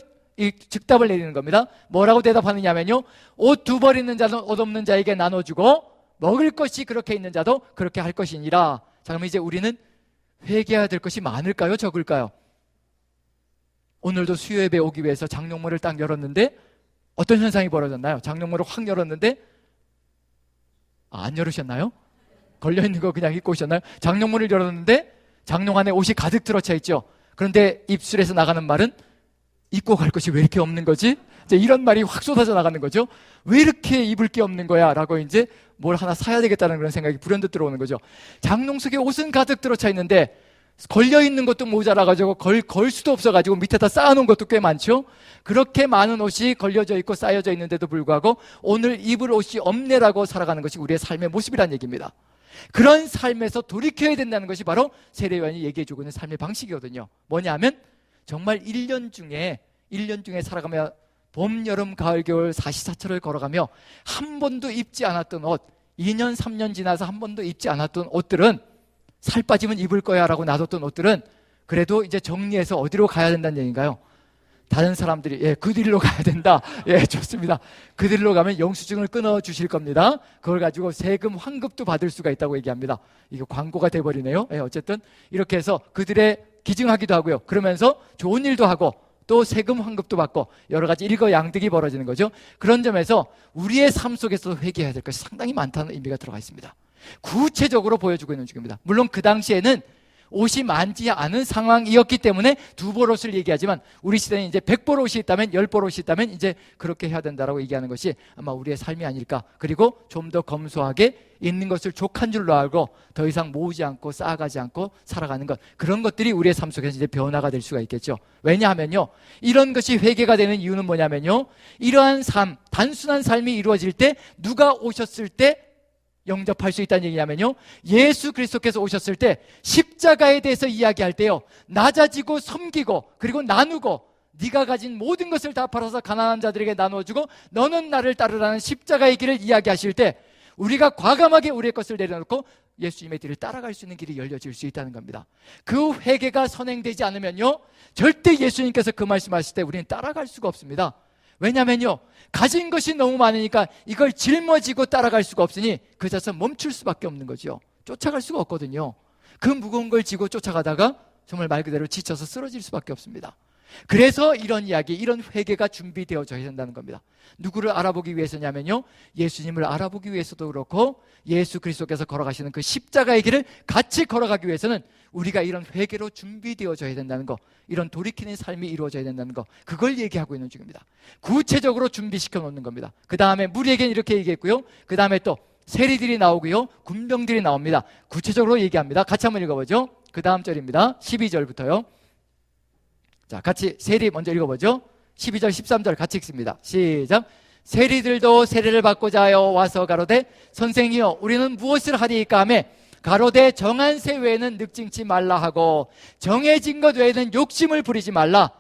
즉답을 내리는 겁니다. 뭐라고 대답하느냐면요, 옷 2벌 있는 자는 옷 없는 자에게 나눠주고 먹을 것이 그렇게 있는 자도 그렇게 할 것이니라. 자, 그럼 이제 우리는 회개해야 될 것이 많을까요? 적을까요? 오늘도 수요예배 오기 위해서 장롱문을 딱 열었는데 어떤 현상이 벌어졌나요? 장롱문을 확 열었는데 안 열으셨나요? 걸려있는 거 그냥 입고 오셨나요? 장롱문을 열었는데 장롱 안에 옷이 가득 들어차 있죠. 그런데 입술에서 나가는 말은 입고 갈 것이 왜 이렇게 없는 거지? 이제 이런 말이 확 쏟아져 나가는 거죠. 왜 이렇게 입을 게 없는 거야? 라고 이제 뭘 하나 사야 되겠다는 그런 생각이 불현듯 들어오는 거죠. 장롱 속에 옷은 가득 들어차 있는데 걸려있는 것도 모자라가지고 걸 수도 없어가지고 밑에다 쌓아놓은 것도 꽤 많죠. 그렇게 많은 옷이 걸려져 있고 쌓여져 있는데도 불구하고 오늘 입을 옷이 없네라고 살아가는 것이 우리의 삶의 모습이라는 얘기입니다. 그런 삶에서 돌이켜야 된다는 것이 바로 세례 요한이 얘기해주고 있는 삶의 방식이거든요. 뭐냐면 정말 1년 중에 살아가며 봄, 여름, 가을, 겨울 사시사철을 걸어가며 한 번도 입지 않았던 옷, 2년, 3년 지나서 한 번도 입지 않았던 옷들은, 살 빠지면 입을 거야 라고 놔뒀던 옷들은 그래도 이제 정리해서 어디로 가야 된다는 얘기인가요? 다른 사람들이 그 길로 가야 된다. 좋습니다. 그 길로 가면 영수증을 끊어주실 겁니다. 그걸 가지고 세금 환급도 받을 수가 있다고 얘기합니다. 이거 광고가 돼버리네요. 어쨌든 이렇게 해서 그들의 기증하기도 하고요, 그러면서 좋은 일도 하고 또 세금 환급도 받고 여러 가지 일거양득이 벌어지는 거죠. 그런 점에서 우리의 삶 속에서 회개해야 될 것이 상당히 많다는 의미가 들어가 있습니다. 구체적으로 보여주고 있는 중입니다. 물론 그 당시에는 옷이 많지 않은 상황이었기 때문에 2벌 옷을 얘기하지만 우리 시대는 이제 100벌 옷이 있다면, 10벌 옷이 있다면 이제 그렇게 해야 된다라고 얘기하는 것이 아마 우리의 삶이 아닐까. 그리고 좀 더 검소하게 있는 것을 족한 줄로 알고 더 이상 모으지 않고 쌓아가지 않고 살아가는 것, 그런 것들이 우리의 삶 속에서 이제 변화가 될 수가 있겠죠. 왜냐하면요, 이런 것이 회개가 되는 이유는 뭐냐면요, 이러한 삶, 단순한 삶이 이루어질 때, 누가 오셨을 때 영접할 수 있다는 얘기냐면요, 예수 그리스도께서 오셨을 때 십자가에 대해서 이야기할 때요, 낮아지고 섬기고 그리고 나누고 네가 가진 모든 것을 다 팔아서 가난한 자들에게 나눠주고 너는 나를 따르라는 십자가의 길을 이야기하실 때 우리가 과감하게 우리의 것을 내려놓고 예수님의 뒤를 따라갈 수 있는 길이 열려질 수 있다는 겁니다. 그 회개가 선행되지 않으면요, 절대 예수님께서 그 말씀하실 때 우리는 따라갈 수가 없습니다. 왜냐면요, 가진 것이 너무 많으니까 이걸 짊어지고 따라갈 수가 없으니 그 자서 멈출 수밖에 없는 거죠. 쫓아갈 수가 없거든요. 그 무거운 걸 지고 쫓아가다가 정말 말 그대로 지쳐서 쓰러질 수밖에 없습니다. 그래서 이런 이야기, 이런 회개가 준비되어져야 된다는 겁니다. 누구를 알아보기 위해서냐면요, 예수님을 알아보기 위해서도 그렇고 예수 그리스도께서 걸어가시는 그 십자가의 길을 같이 걸어가기 위해서는 우리가 이런 회개로 준비되어져야 된다는 거, 이런 돌이키는 삶이 이루어져야 된다는 거, 그걸 얘기하고 있는 중입니다. 구체적으로 준비시켜 놓는 겁니다. 그 다음에 무리에게는 이렇게 얘기했고요, 그 다음에 또 세리들이 나오고요, 군병들이 나옵니다. 구체적으로 얘기합니다. 같이 한번 읽어보죠. 그 다음 절입니다. 12절부터요. 자, 같이 세리 먼저 읽어보죠. 12절 13절 같이 읽습니다. 시작. 세리들도 세례를 받고자 하여 와서 가로되 선생이여 우리는 무엇을 하리이까 하매 가로되 정한 세 외에는 늑증치 말라 하고 정해진 것 외에는 욕심을 부리지 말라.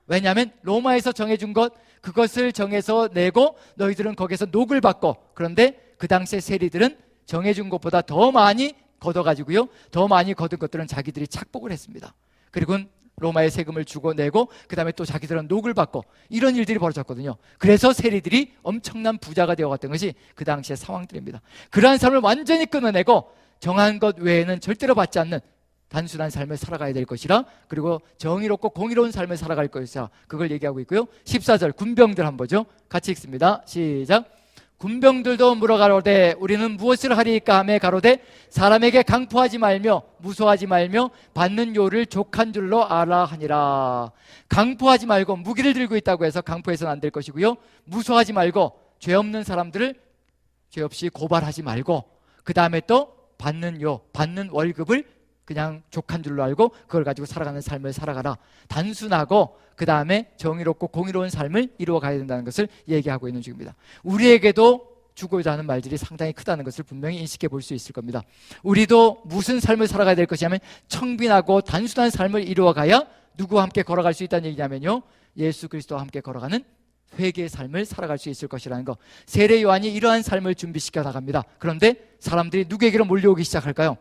왜냐하면 로마에서 정해준 것, 그것을 정해서 내고 너희들은 거기서 녹을 받고, 그런데 그 당시에 세리들은 정해준 것보다 더 많이 걷어가지고요, 더 많이 거둔 것들은 자기들이 착복을 했습니다. 그리고 로마의 세금을 주고 내고 그 다음에 또 자기들은 녹을 받고, 이런 일들이 벌어졌거든요. 그래서 세리들이 엄청난 부자가 되어갔던 것이 그 당시의 상황들입니다. 그러한 삶을 완전히 끊어내고 정한 것 외에는 절대로 받지 않는 단순한 삶을 살아가야 될 것이라, 그리고 정의롭고 공의로운 삶을 살아갈 것이라, 그걸 얘기하고 있고요. 14절 군병들 한번 보죠. 같이 읽습니다. 시작. 군병들도 물어가로되 우리는 무엇을 하리이까 하매 가로되 사람에게 강포하지 말며 무소하지 말며 받는 요를 족한 줄로 알아 하니라. 강포하지 말고, 무기를 들고 있다고 해서 강포해서는 안 될 것이고요, 무소하지 말고 죄 없는 사람들을 죄 없이 고발하지 말고, 그 다음에 또 받는 요, 받는 월급을 그냥 족한 줄로 알고 그걸 가지고 살아가는 삶을 살아가라. 단순하고 그 다음에 정의롭고 공의로운 삶을 이루어가야 된다는 것을 얘기하고 있는 중입니다. 우리에게도 주고자 하는 말들이 상당히 크다는 것을 분명히 인식해 볼 수 있을 겁니다. 우리도 무슨 삶을 살아가야 될 것이냐면 청빈하고 단순한 삶을 이루어가야 누구와 함께 걸어갈 수 있다는 얘기냐면요, 예수 그리스도와 함께 걸어가는 회개의 삶을 살아갈 수 있을 것이라는 거. 세례 요한이 이러한 삶을 준비시켜 나갑니다. 그런데 사람들이 누구에게로 몰려오기 시작할까요?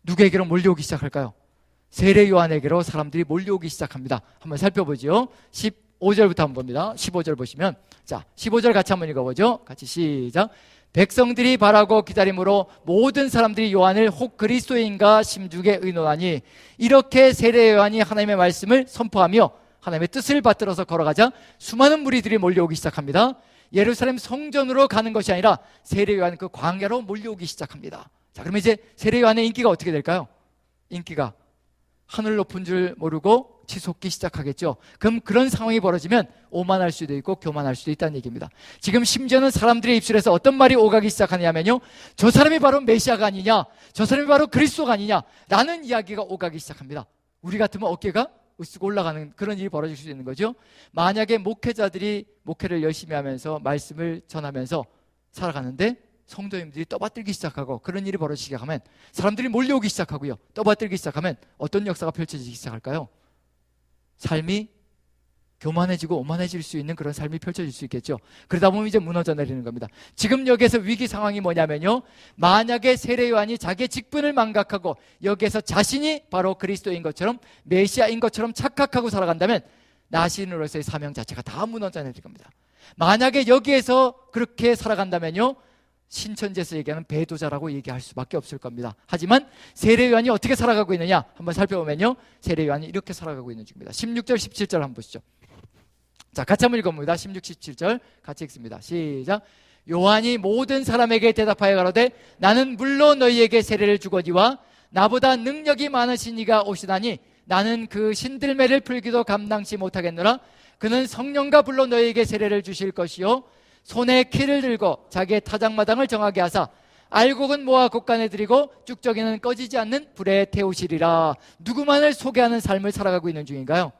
누구에게로 몰려오기 시작할까요? 세례 요한에게로 사람들이 몰려오기 시작합니다. 한번 살펴보죠. 15절부터 한번 봅니다. 15절 보시면, 자, 15절 같이 한번 읽어보죠. 같이 시작. 백성들이 바라고 기다림으로 모든 사람들이 요한을 혹 그리스도인가 심중에 의논하니, 이렇게 세례 요한이 하나님의 말씀을 선포하며 하나님의 뜻을 받들어서 걸어가자 수많은 무리들이 몰려오기 시작합니다. 예루살렘 성전으로 가는 것이 아니라 세례 요한 그 광야로 몰려오기 시작합니다. 자, 그러면 이제 세례 요한의 인기가 어떻게 될까요? 인기가 하늘 높은 줄 모르고 치솟기 시작하겠죠. 그럼 그런 상황이 벌어지면 오만할 수도 있고 교만할 수도 있다는 얘기입니다. 지금 심지어는 사람들의 입술에서 어떤 말이 오가기 시작하냐면요, 저 사람이 바로 메시아가 아니냐, 저 사람이 바로 그리스도가 아니냐 라는 이야기가 오가기 시작합니다. 우리 같으면 어깨가 으쓱 올라가는 그런 일이 벌어질 수 있는 거죠. 만약에 목회자들이 목회를 열심히 하면서 말씀을 전하면서 살아가는데 성도님들이 떠받들기 시작하고 그런 일이 벌어지기 시작하면, 사람들이 몰려오기 시작하고요, 떠받들기 시작하면 어떤 역사가 펼쳐지기 시작할까요? 삶이 교만해지고 오만해질 수 있는 그런 삶이 펼쳐질 수 있겠죠. 그러다 보면 이제 무너져 내리는 겁니다. 지금 여기에서 위기 상황이 뭐냐면요, 만약에 세례 요한이 자기의 직분을 망각하고 여기에서 자신이 바로 그리스도인 것처럼 메시아인 것처럼 착각하고 살아간다면 나신으로서의 사명 자체가 다 무너져 내릴 겁니다. 만약에 여기에서 그렇게 살아간다면요, 신천지에서 얘기하는 배도자라고 얘기할 수밖에 없을 겁니다. 하지만 세례 요한이 어떻게 살아가고 있느냐 한번 살펴보면요, 세례 요한이 이렇게 살아가고 있는 중입니다. 16절 17절 한번 보시죠. 자, 같이 한번 읽어봅니다. 16, 17절 같이 읽습니다. 시작. 요한이 모든 사람에게 대답하여 가로되 나는 물론 너희에게 세례를 주거니와 나보다 능력이 많으신 이가 오시다니 나는 그 신들매를 풀기도 감당치 못하겠노라. 그는 성령과 불로 너희에게 세례를 주실 것이요 손에 키를 들고 자기의 타작마당을 정하게 하사 알곡은 모아 곡간에 들이고 쭉저기는 꺼지지 않는 불에 태우시리라. 누구만을 소개하는 삶을 살아가고 있는 중인가요?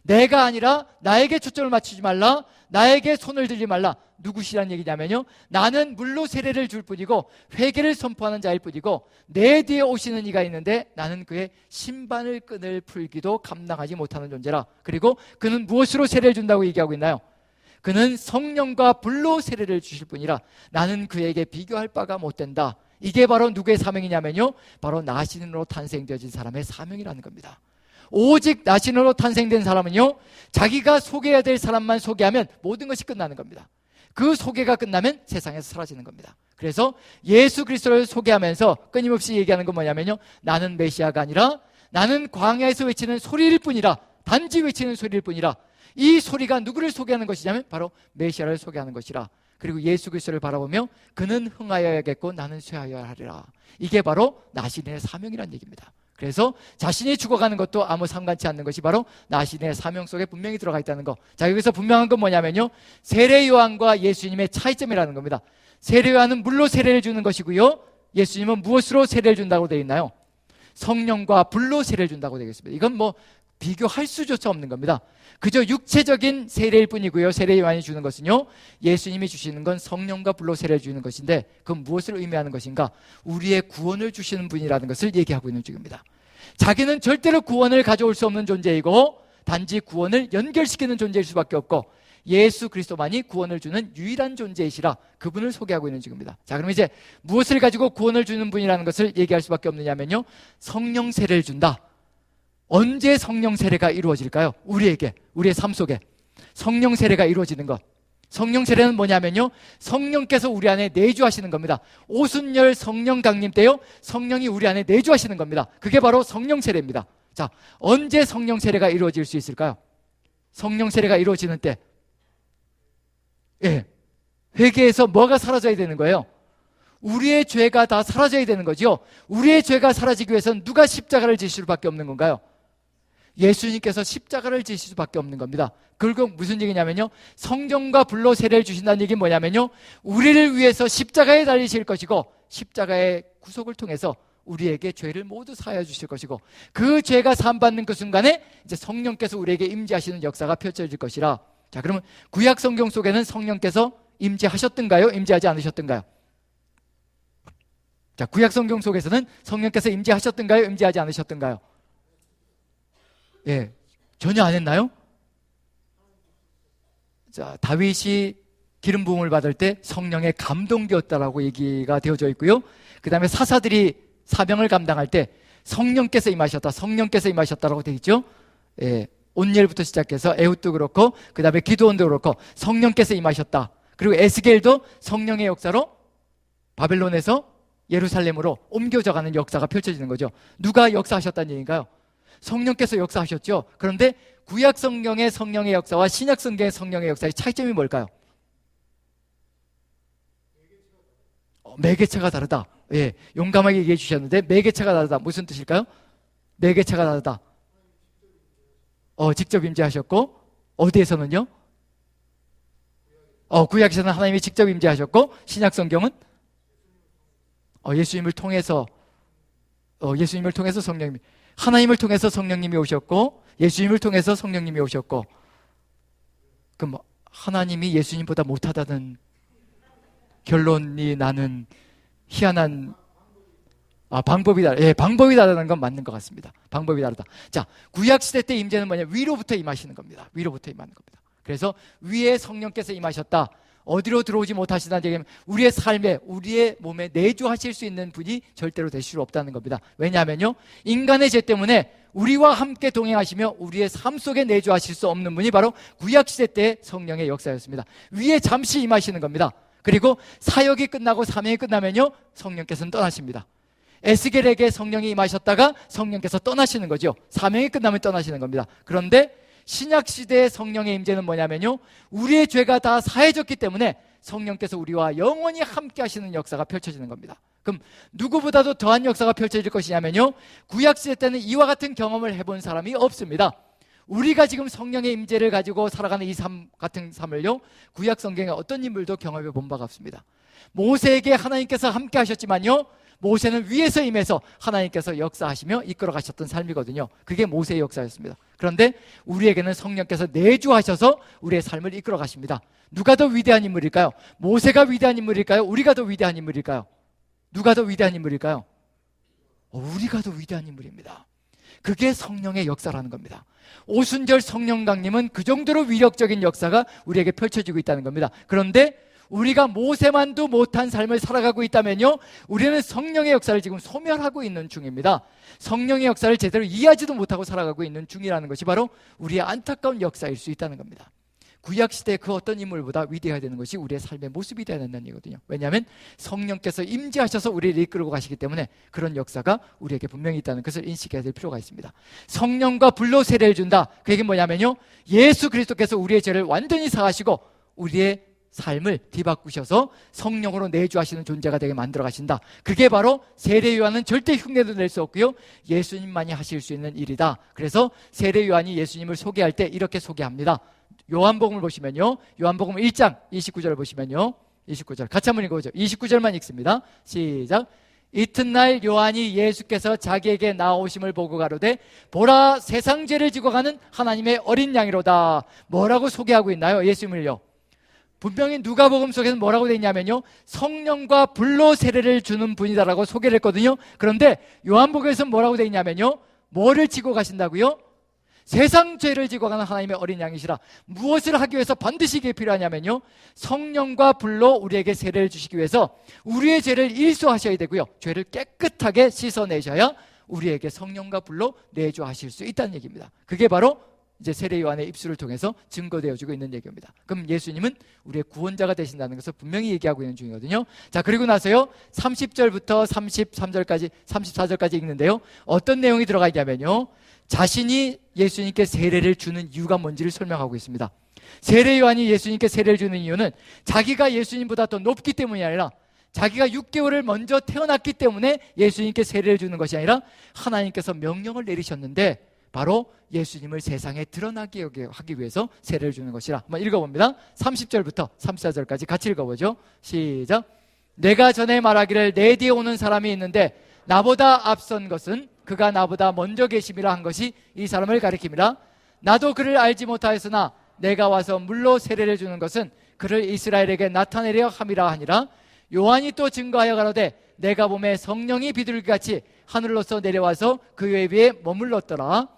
내가 아니라 나에게 초점을 맞추지 말라, 나에게 손을 들지 말라. 누구시란 얘기냐면요, 나는 물로 세례를 줄 뿐이고 회개를 선포하는 자일 뿐이고 내 뒤에 오시는 이가 있는데 나는 그의 신반을 끈을 풀기도 감당하지 못하는 존재라. 그리고 그는 무엇으로 세례를 준다고 얘기하고 있나요? 그는 성령과 불로 세례를 주실 뿐이라 나는 그에게 비교할 바가 못 된다. 이게 바로 누구의 사명이냐면요, 바로 나신으로 탄생되어진 사람의 사명이라는 겁니다. 오직 나신으로 탄생된 사람은요, 자기가 소개해야 될 사람만 소개하면 모든 것이 끝나는 겁니다. 그 소개가 끝나면 세상에서 사라지는 겁니다. 그래서 예수 그리스도를 소개하면서 끊임없이 얘기하는 건 뭐냐면요, 나는 메시아가 아니라 나는 광야에서 외치는 소리일 뿐이라, 단지 외치는 소리일 뿐이라. 이 소리가 누구를 소개하는 것이냐면 바로 메시아를 소개하는 것이라. 그리고 예수 그리스도를 바라보며 그는 흥하여야겠고 나는 쇠하여야 하리라. 이게 바로 나신의 사명이라는 얘기입니다. 그래서 자신이 죽어가는 것도 아무 상관치 않는 것이 바로 나신의 사명 속에 분명히 들어가 있다는 거. 자, 여기서 분명한 건 뭐냐면요, 세례 요한과 예수님의 차이점이라는 겁니다. 세례 요한은 물로 세례를 주는 것이고요, 예수님은 무엇으로 세례를 준다고 되어 있나요? 성령과 불로 세례를 준다고 되어 있습니다. 이건 뭐 비교할 수조차 없는 겁니다. 그저 육체적인 세례일 뿐이고요, 세례 요한이 주는 것은요, 예수님이 주시는 건 성령과 불로 세례를 주는 것인데, 그건 무엇을 의미하는 것인가? 우리의 구원을 주시는 분이라는 것을 얘기하고 있는 중입니다. 자기는 절대로 구원을 가져올 수 없는 존재이고 단지 구원을 연결시키는 존재일 수밖에 없고 예수 그리스도만이 구원을 주는 유일한 존재이시라, 그분을 소개하고 있는 중입니다. 자, 그럼 이제 무엇을 가지고 구원을 주는 분이라는 것을 얘기할 수밖에 없느냐면요, 성령 세례를 준다. 언제 성령 세례가 이루어질까요? 우리에게, 우리의 삶 속에 성령 세례가 이루어지는 것. 성령 세례는 뭐냐면요, 성령께서 우리 안에 내주하시는 겁니다. 오순절 성령 강림 때요, 성령이 우리 안에 내주하시는 겁니다. 그게 바로 성령 세례입니다. 자, 언제 성령 세례가 이루어질 수 있을까요? 성령 세례가 이루어지는 때, 회개에서 뭐가 사라져야 되는 거예요? 우리의 죄가 다 사라져야 되는 거죠. 우리의 죄가 사라지기 위해서는 누가 십자가를 지실 수밖에 없는 건가요? 예수님께서 십자가를 지실 수밖에 없는 겁니다. 결국 무슨 얘기냐면요, 성령과 불로 세례를 주신다는 얘기는 뭐냐면요, 우리를 위해서 십자가에 달리실 것이고 십자가의 구속을 통해서 우리에게 죄를 모두 사하여 주실 것이고, 그 죄가 사함받는 그 순간에 이제 성령께서 우리에게 임재하시는 역사가 펼쳐질 것이라. 자, 그러면 구약 성경 속에는 성령께서 임재하셨던가요? 임재하지 않으셨던가요? 자, 구약 성경 속에서는 성령께서 임재하셨던가요? 임재하지 않으셨던가요? 전혀 안 했나요? 자, 다윗이 기름 부음을 받을 때 성령의 감동되었다라고 얘기가 되어져 있고요, 그 다음에 사사들이 사명을 감당할 때 성령께서 임하셨다, 성령께서 임하셨다라고 되어 있죠. 온니엘부터 시작해서 에훗도 그렇고 그 다음에 기드온도 그렇고 성령께서 임하셨다. 그리고 에스겔도 성령의 역사로 바벨론에서 예루살렘으로 옮겨져가는 역사가 펼쳐지는 거죠. 누가 역사하셨다는 얘기인가요? 성령께서 역사하셨죠. 그런데 구약 성경의 성령의 역사와 신약 성경의 성령의 역사의 차이점이 뭘까요? 매개체가 다르다. 용감하게 얘기해 주셨는데 매개체가 다르다, 무슨 뜻일까요? 매개체가 다르다. 직접 임재하셨고, 어디에서는요? 구약에서는 하나님이 직접 임재하셨고, 신약 성경은 예수님을 통해서 성령님이, 하나님을 통해서 성령님이 오셨고 예수님을 통해서 성령님이 오셨고, 그럼 하나님이 예수님보다 못하다는 결론이 나는 희한한, 방법이 다르다. 방법이 다르다는 건 맞는 것 같습니다. 방법이 다르다. 자, 구약시대 때 임재는 뭐냐? 위로부터 임하시는 겁니다. 위로부터 임하는 겁니다. 그래서 위에 성령께서 임하셨다. 어디로 들어오지 못하시다는 얘기는 우리의 삶에, 우리의 몸에 내주하실 수 있는 분이 절대로 되실 수 없다는 겁니다. 왜냐하면요, 인간의 죄 때문에 우리와 함께 동행하시며 우리의 삶 속에 내주하실 수 없는 분이 바로 구약시대 때 성령의 역사였습니다. 위에 잠시 임하시는 겁니다. 그리고 사역이 끝나고 사명이 끝나면요, 성령께서는 떠나십니다. 에스겔에게 성령이 임하셨다가 성령께서 떠나시는 거죠. 사명이 끝나면 떠나시는 겁니다. 그런데 신약시대의 성령의 임재는 뭐냐면요, 우리의 죄가 다 사해졌기 때문에 성령께서 우리와 영원히 함께 하시는 역사가 펼쳐지는 겁니다. 그럼 누구보다도 더한 역사가 펼쳐질 것이냐면요, 구약시대 때는 이와 같은 경험을 해본 사람이 없습니다. 우리가 지금 성령의 임재를 가지고 살아가는 이 삶 같은 삶을요, 구약 성경의 어떤 인물도 경험해 본 바가 없습니다. 모세에게 하나님께서 함께 하셨지만요, 모세는 위에서 임해서 하나님께서 역사하시며 이끌어 가셨던 삶이거든요. 그게 모세의 역사였습니다. 그런데 우리에게는 성령께서 내주하셔서 우리의 삶을 이끌어 가십니다. 누가 더 위대한 인물일까요? 모세가 위대한 인물일까요? 우리가 더 위대한 인물일까요? 누가 더 위대한 인물일까요? 우리가 더 위대한 인물입니다. 그게 성령의 역사라는 겁니다. 오순절 성령 강림은 그 정도로 위력적인 역사가 우리에게 펼쳐지고 있다는 겁니다. 그런데 우리가 모세만도 못한 삶을 살아가고 있다면요, 우리는 성령의 역사를 지금 소멸하고 있는 중입니다. 성령의 역사를 제대로 이해하지도 못하고 살아가고 있는 중이라는 것이 바로 우리의 안타까운 역사일 수 있다는 겁니다. 구약시대의 그 어떤 인물보다 위대해야 되는 것이 우리의 삶의 모습이 되어야 된다는 얘기거든요. 왜냐하면 성령께서 임재하셔서 우리를 이끌고 가시기 때문에 그런 역사가 우리에게 분명히 있다는 것을 인식해야 될 필요가 있습니다. 성령과 불로 세례를 준다. 그 얘기는 뭐냐면요, 예수 그리스도께서 우리의 죄를 완전히 사하시고 우리의 삶을 뒤바꾸셔서 성령으로 내주하시는 존재가 되게 만들어 가신다. 그게 바로 세례 요한은 절대 흉내도 낼 수 없고요, 예수님만이 하실 수 있는 일이다. 그래서 세례 요한이 예수님을 소개할 때 이렇게 소개합니다. 요한복음을 보시면요, 요한복음 1장 29절을 보시면요, 29절 같이 한번 읽어보죠. 29절만 읽습니다. 시작. 이튿날 요한이 예수께서 자기에게 나오심을 보고 가로되 보라, 세상 죄를 지고 가는 하나님의 어린 양이로다. 뭐라고 소개하고 있나요? 예수님을요. 분명히 누가복음 속에서 뭐라고 되어 있냐면요, 성령과 불로 세례를 주는 분이다라고 소개를 했거든요. 그런데 요한복음에서 뭐라고 되어 있냐면요, 뭐를 지고 가신다고요? 세상 죄를 지고 가는 하나님의 어린 양이시라. 무엇을 하기 위해서 반드시 이게 필요하냐면요, 성령과 불로 우리에게 세례를 주시기 위해서 우리의 죄를 일소하셔야 되고요, 죄를 깨끗하게 씻어내셔야 우리에게 성령과 불로 내주하실 수 있다는 얘기입니다. 그게 바로 이제 세례 요한의 입술을 통해서 증거되어지고 있는 얘기입니다. 그럼 예수님은 우리의 구원자가 되신다는 것을 분명히 얘기하고 있는 중이거든요. 자, 그리고 나서요, 30절부터 33절까지 34절까지 읽는데요, 어떤 내용이 들어가 있냐면요, 자신이 예수님께 세례를 주는 이유가 뭔지를 설명하고 있습니다. 세례 요한이 예수님께 세례를 주는 이유는 자기가 예수님보다 더 높기 때문이 아니라, 자기가 6개월을 먼저 태어났기 때문에 예수님께 세례를 주는 것이 아니라 하나님께서 명령을 내리셨는데 바로 예수님을 세상에 드러나게 하기 위해서 세례를 주는 것이라. 한번 읽어봅니다. 30절부터 34절까지 같이 읽어보죠. 시작. 내가 전에 말하기를 내 뒤에 오는 사람이 있는데 나보다 앞선 것은 그가 나보다 먼저 계심이라 한 것이 이 사람을 가리킴이라. 나도 그를 알지 못하였으나 내가 와서 물로 세례를 주는 것은 그를 이스라엘에게 나타내려 함이라 하니라. 요한이 또 증거하여 가로되 내가 보매 성령이 비둘기같이 하늘로서 내려와서 그 위에 머물렀더라.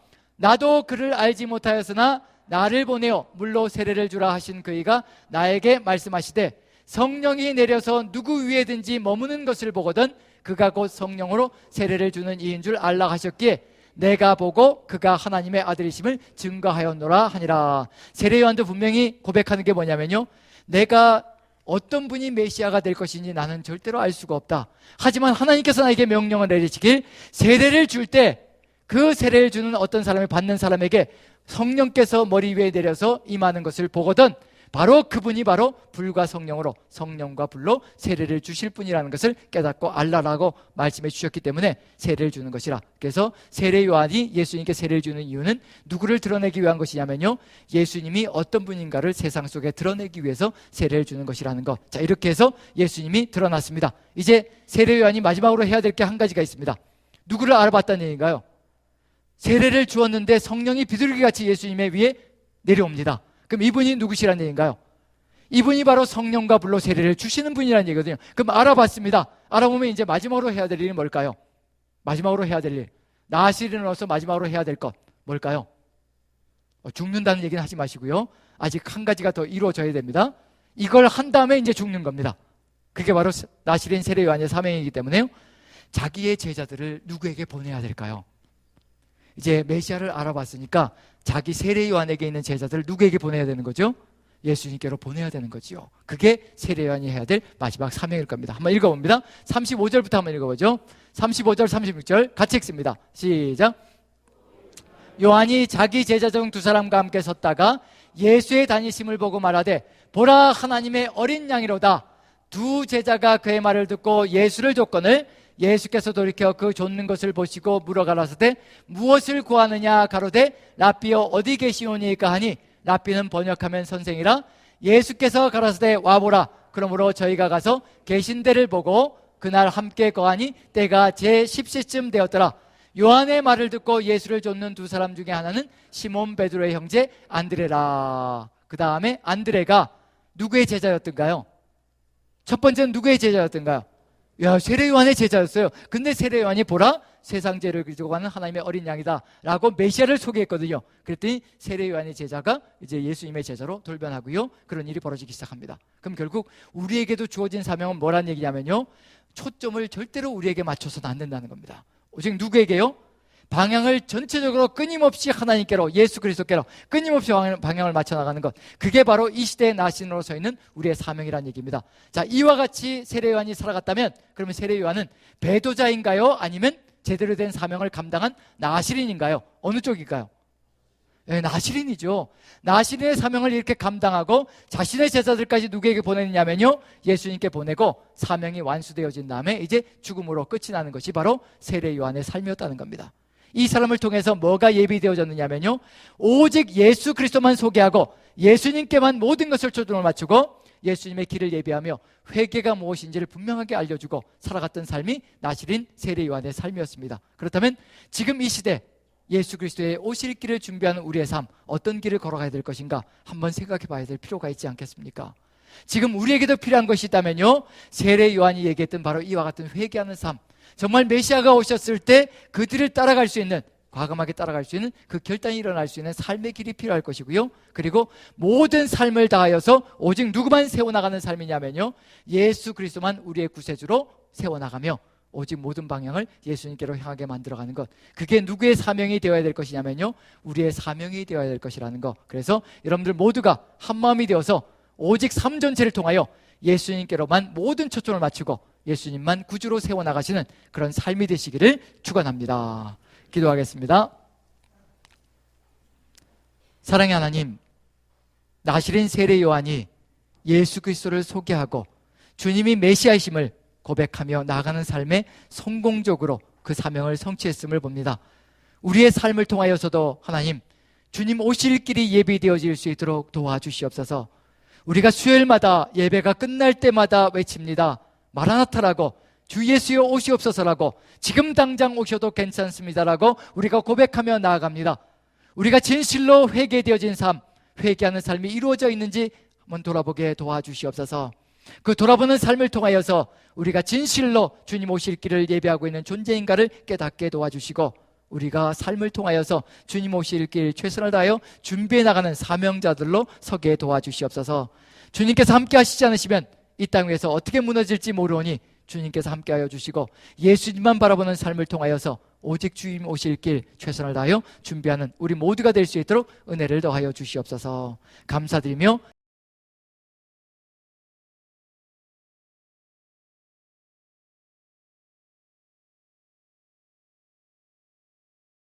나도 그를 알지 못하였으나 나를 보내어 물로 세례를 주라 하신 그이가 나에게 말씀하시되 성령이 내려서 누구 위에든지 머무는 것을 보거든 그가 곧 성령으로 세례를 주는 이인 줄 알라 하셨기에 내가 보고 그가 하나님의 아들이심을 증거하였노라 하니라. 세례 요한도 분명히 고백하는 게 뭐냐면요, 내가 어떤 분이 메시아가 될 것인지 나는 절대로 알 수가 없다. 하지만 하나님께서 나에게 명령을 내리시길 세례를 줄 때 그 세례를 주는 어떤 사람이 받는 사람에게 성령께서 머리 위에 내려서 임하는 것을 보거든 바로 그분이 바로 불과 성령으로 성령과 불로 세례를 주실 분이라는 것을 깨닫고 알라라고 말씀해 주셨기 때문에 세례를 주는 것이라. 그래서 세례 요한이 예수님께 세례를 주는 이유는 누구를 드러내기 위한 것이냐면요, 예수님이 어떤 분인가를 세상 속에 드러내기 위해서 세례를 주는 것이라는 것. 자, 이렇게 해서 예수님이 드러났습니다. 이제 세례 요한이 마지막으로 해야 될 게 한 가지가 있습니다. 누구를 알아봤다는 얘기인가요? 세례를 주었는데 성령이 비둘기같이 예수님의 위에 내려옵니다. 그럼 이분이 누구시라는 얘기인가요? 이분이 바로 성령과 불로 세례를 주시는 분이라는 얘기거든요. 그럼 알아봤습니다. 알아보면 이제 마지막으로 해야 될 일이 뭘까요? 마지막으로 해야 될 일, 나시를 넣어서 마지막으로 해야 될 것 뭘까요? 죽는다는 얘기는 하지 마시고요, 아직 한 가지가 더 이루어져야 됩니다. 이걸 한 다음에 이제 죽는 겁니다. 그게 바로 나시린 세례 요한의 사명이기 때문에요, 자기의 제자들을 누구에게 보내야 될까요? 이제 메시아를 알아봤으니까 자기 세례 요한에게 있는 제자들을 누구에게 보내야 되는 거죠? 예수님께로 보내야 되는 거지요. 그게 세례 요한이 해야 될 마지막 사명일 겁니다. 한번 읽어봅니다. 35절부터 한번 읽어보죠. 35절 36절 같이 읽습니다. 시작. 요한이 자기 제자 중 두 사람과 함께 섰다가 예수의 다니심을 보고 말하되 보라, 하나님의 어린 양이로다. 두 제자가 그의 말을 듣고 예수를 줬거늘 예수께서 돌이켜 그 줬는 것을 보시고 물어 가라사대 무엇을 구하느냐 가로되 랍비여 어디 계시오니까 하니 랍비는 번역하면 선생이라. 예수께서 가라사대 와보라. 그러므로 저희가 가서 계신 데를 보고 그날 함께 거하니 때가 제 10시쯤 되었더라. 요한의 말을 듣고 예수를 쫓는 두 사람 중에 하나는 시몬 베드로의 형제 안드레라. 그 다음에 안드레가 누구의 제자였던가요? 첫 번째는 누구의 제자였던가요? 야, 세례 요한의 제자였어요. 근데 세례 요한이 보라, 세상 죄를 가지고 가는 하나님의 어린 양이다 라고 메시아를 소개했거든요. 그랬더니 세례 요한의 제자가 이제 예수님의 제자로 돌변하고요, 그런 일이 벌어지기 시작합니다. 그럼 결국 우리에게도 주어진 사명은 뭐란 얘기냐면요, 초점을 절대로 우리에게 맞춰서는 안 된다는 겁니다. 오직 누구에게요? 방향을 전체적으로 끊임없이 하나님께로, 예수 그리스도께로 끊임없이 방향을 맞춰 나가는 것, 그게 바로 이 시대의 나신으로 서 있는 우리의 사명이라는 얘기입니다. 자, 이와 같이 세례 요한이 살아갔다면 그러면 세례 요한은 배도자인가요? 아니면 제대로 된 사명을 감당한 나시린인가요? 어느 쪽일까요? 네, 나시린이죠. 나시린의 사명을 이렇게 감당하고 자신의 제자들까지 누구에게 보내느냐면요, 예수님께 보내고 사명이 완수되어진 다음에 이제 죽음으로 끝이 나는 것이 바로 세례 요한의 삶이었다는 겁니다. 이 사람을 통해서 뭐가 예비되어졌느냐면요, 오직 예수 그리스도만 소개하고 예수님께만 모든 것을 초점을 맞추고 예수님의 길을 예비하며 회개가 무엇인지를 분명하게 알려주고 살아갔던 삶이 나시린 세례 요한의 삶이었습니다. 그렇다면 지금 이 시대 예수 그리스도의 오실 길을 준비하는 우리의 삶, 어떤 길을 걸어가야 될 것인가 한번 생각해 봐야 될 필요가 있지 않겠습니까? 지금 우리에게도 필요한 것이 있다면요, 세례 요한이 얘기했던 바로 이와 같은 회개하는 삶, 정말 메시아가 오셨을 때 그들을 따라갈 수 있는, 과감하게 따라갈 수 있는 그 결단이 일어날 수 있는 삶의 길이 필요할 것이고요, 그리고 모든 삶을 다하여서 오직 누구만 세워나가는 삶이냐면요, 예수 그리스도만 우리의 구세주로 세워나가며 오직 모든 방향을 예수님께로 향하게 만들어가는 것, 그게 누구의 사명이 되어야 될 것이냐면요, 우리의 사명이 되어야 될 것이라는 것. 그래서 여러분들 모두가 한마음이 되어서 오직 삶 전체를 통하여 예수님께로만 모든 초점을 맞추고 예수님만 구주로 세워나가시는 그런 삶이 되시기를 축원합니다. 기도하겠습니다. 사랑의 하나님, 나시린 세례 요한이 예수 그리스도를 소개하고 주님이 메시아이심을 고백하며 나아가는 삶에 성공적으로 그 사명을 성취했음을 봅니다. 우리의 삶을 통하여서도 하나님, 주님 오실 길이 예비되어질 수 있도록 도와주시옵소서. 우리가 수요일마다 예배가 끝날 때마다 외칩니다. 마라나타라고, 주 예수여 오시옵소서라고, 지금 당장 오셔도 괜찮습니다라고 우리가 고백하며 나아갑니다. 우리가 진실로 회개되어진 삶, 회개하는 삶이 이루어져 있는지 한번 돌아보게 도와주시옵소서. 그 돌아보는 삶을 통하여서 우리가 진실로 주님 오실 길을 예배하고 있는 존재인가를 깨닫게 도와주시고, 우리가 삶을 통하여서 주님 오실 길 최선을 다하여 준비해 나가는 사명자들로 서게 도와주시옵소서. 주님께서 함께 하시지 않으시면 이 땅 위에서 어떻게 무너질지 모르오니 주님께서 함께하여 주시고 예수님만 바라보는 삶을 통하여서 오직 주님 오실 길 최선을 다하여 준비하는 우리 모두가 될 수 있도록 은혜를 더하여 주시옵소서. 감사드리며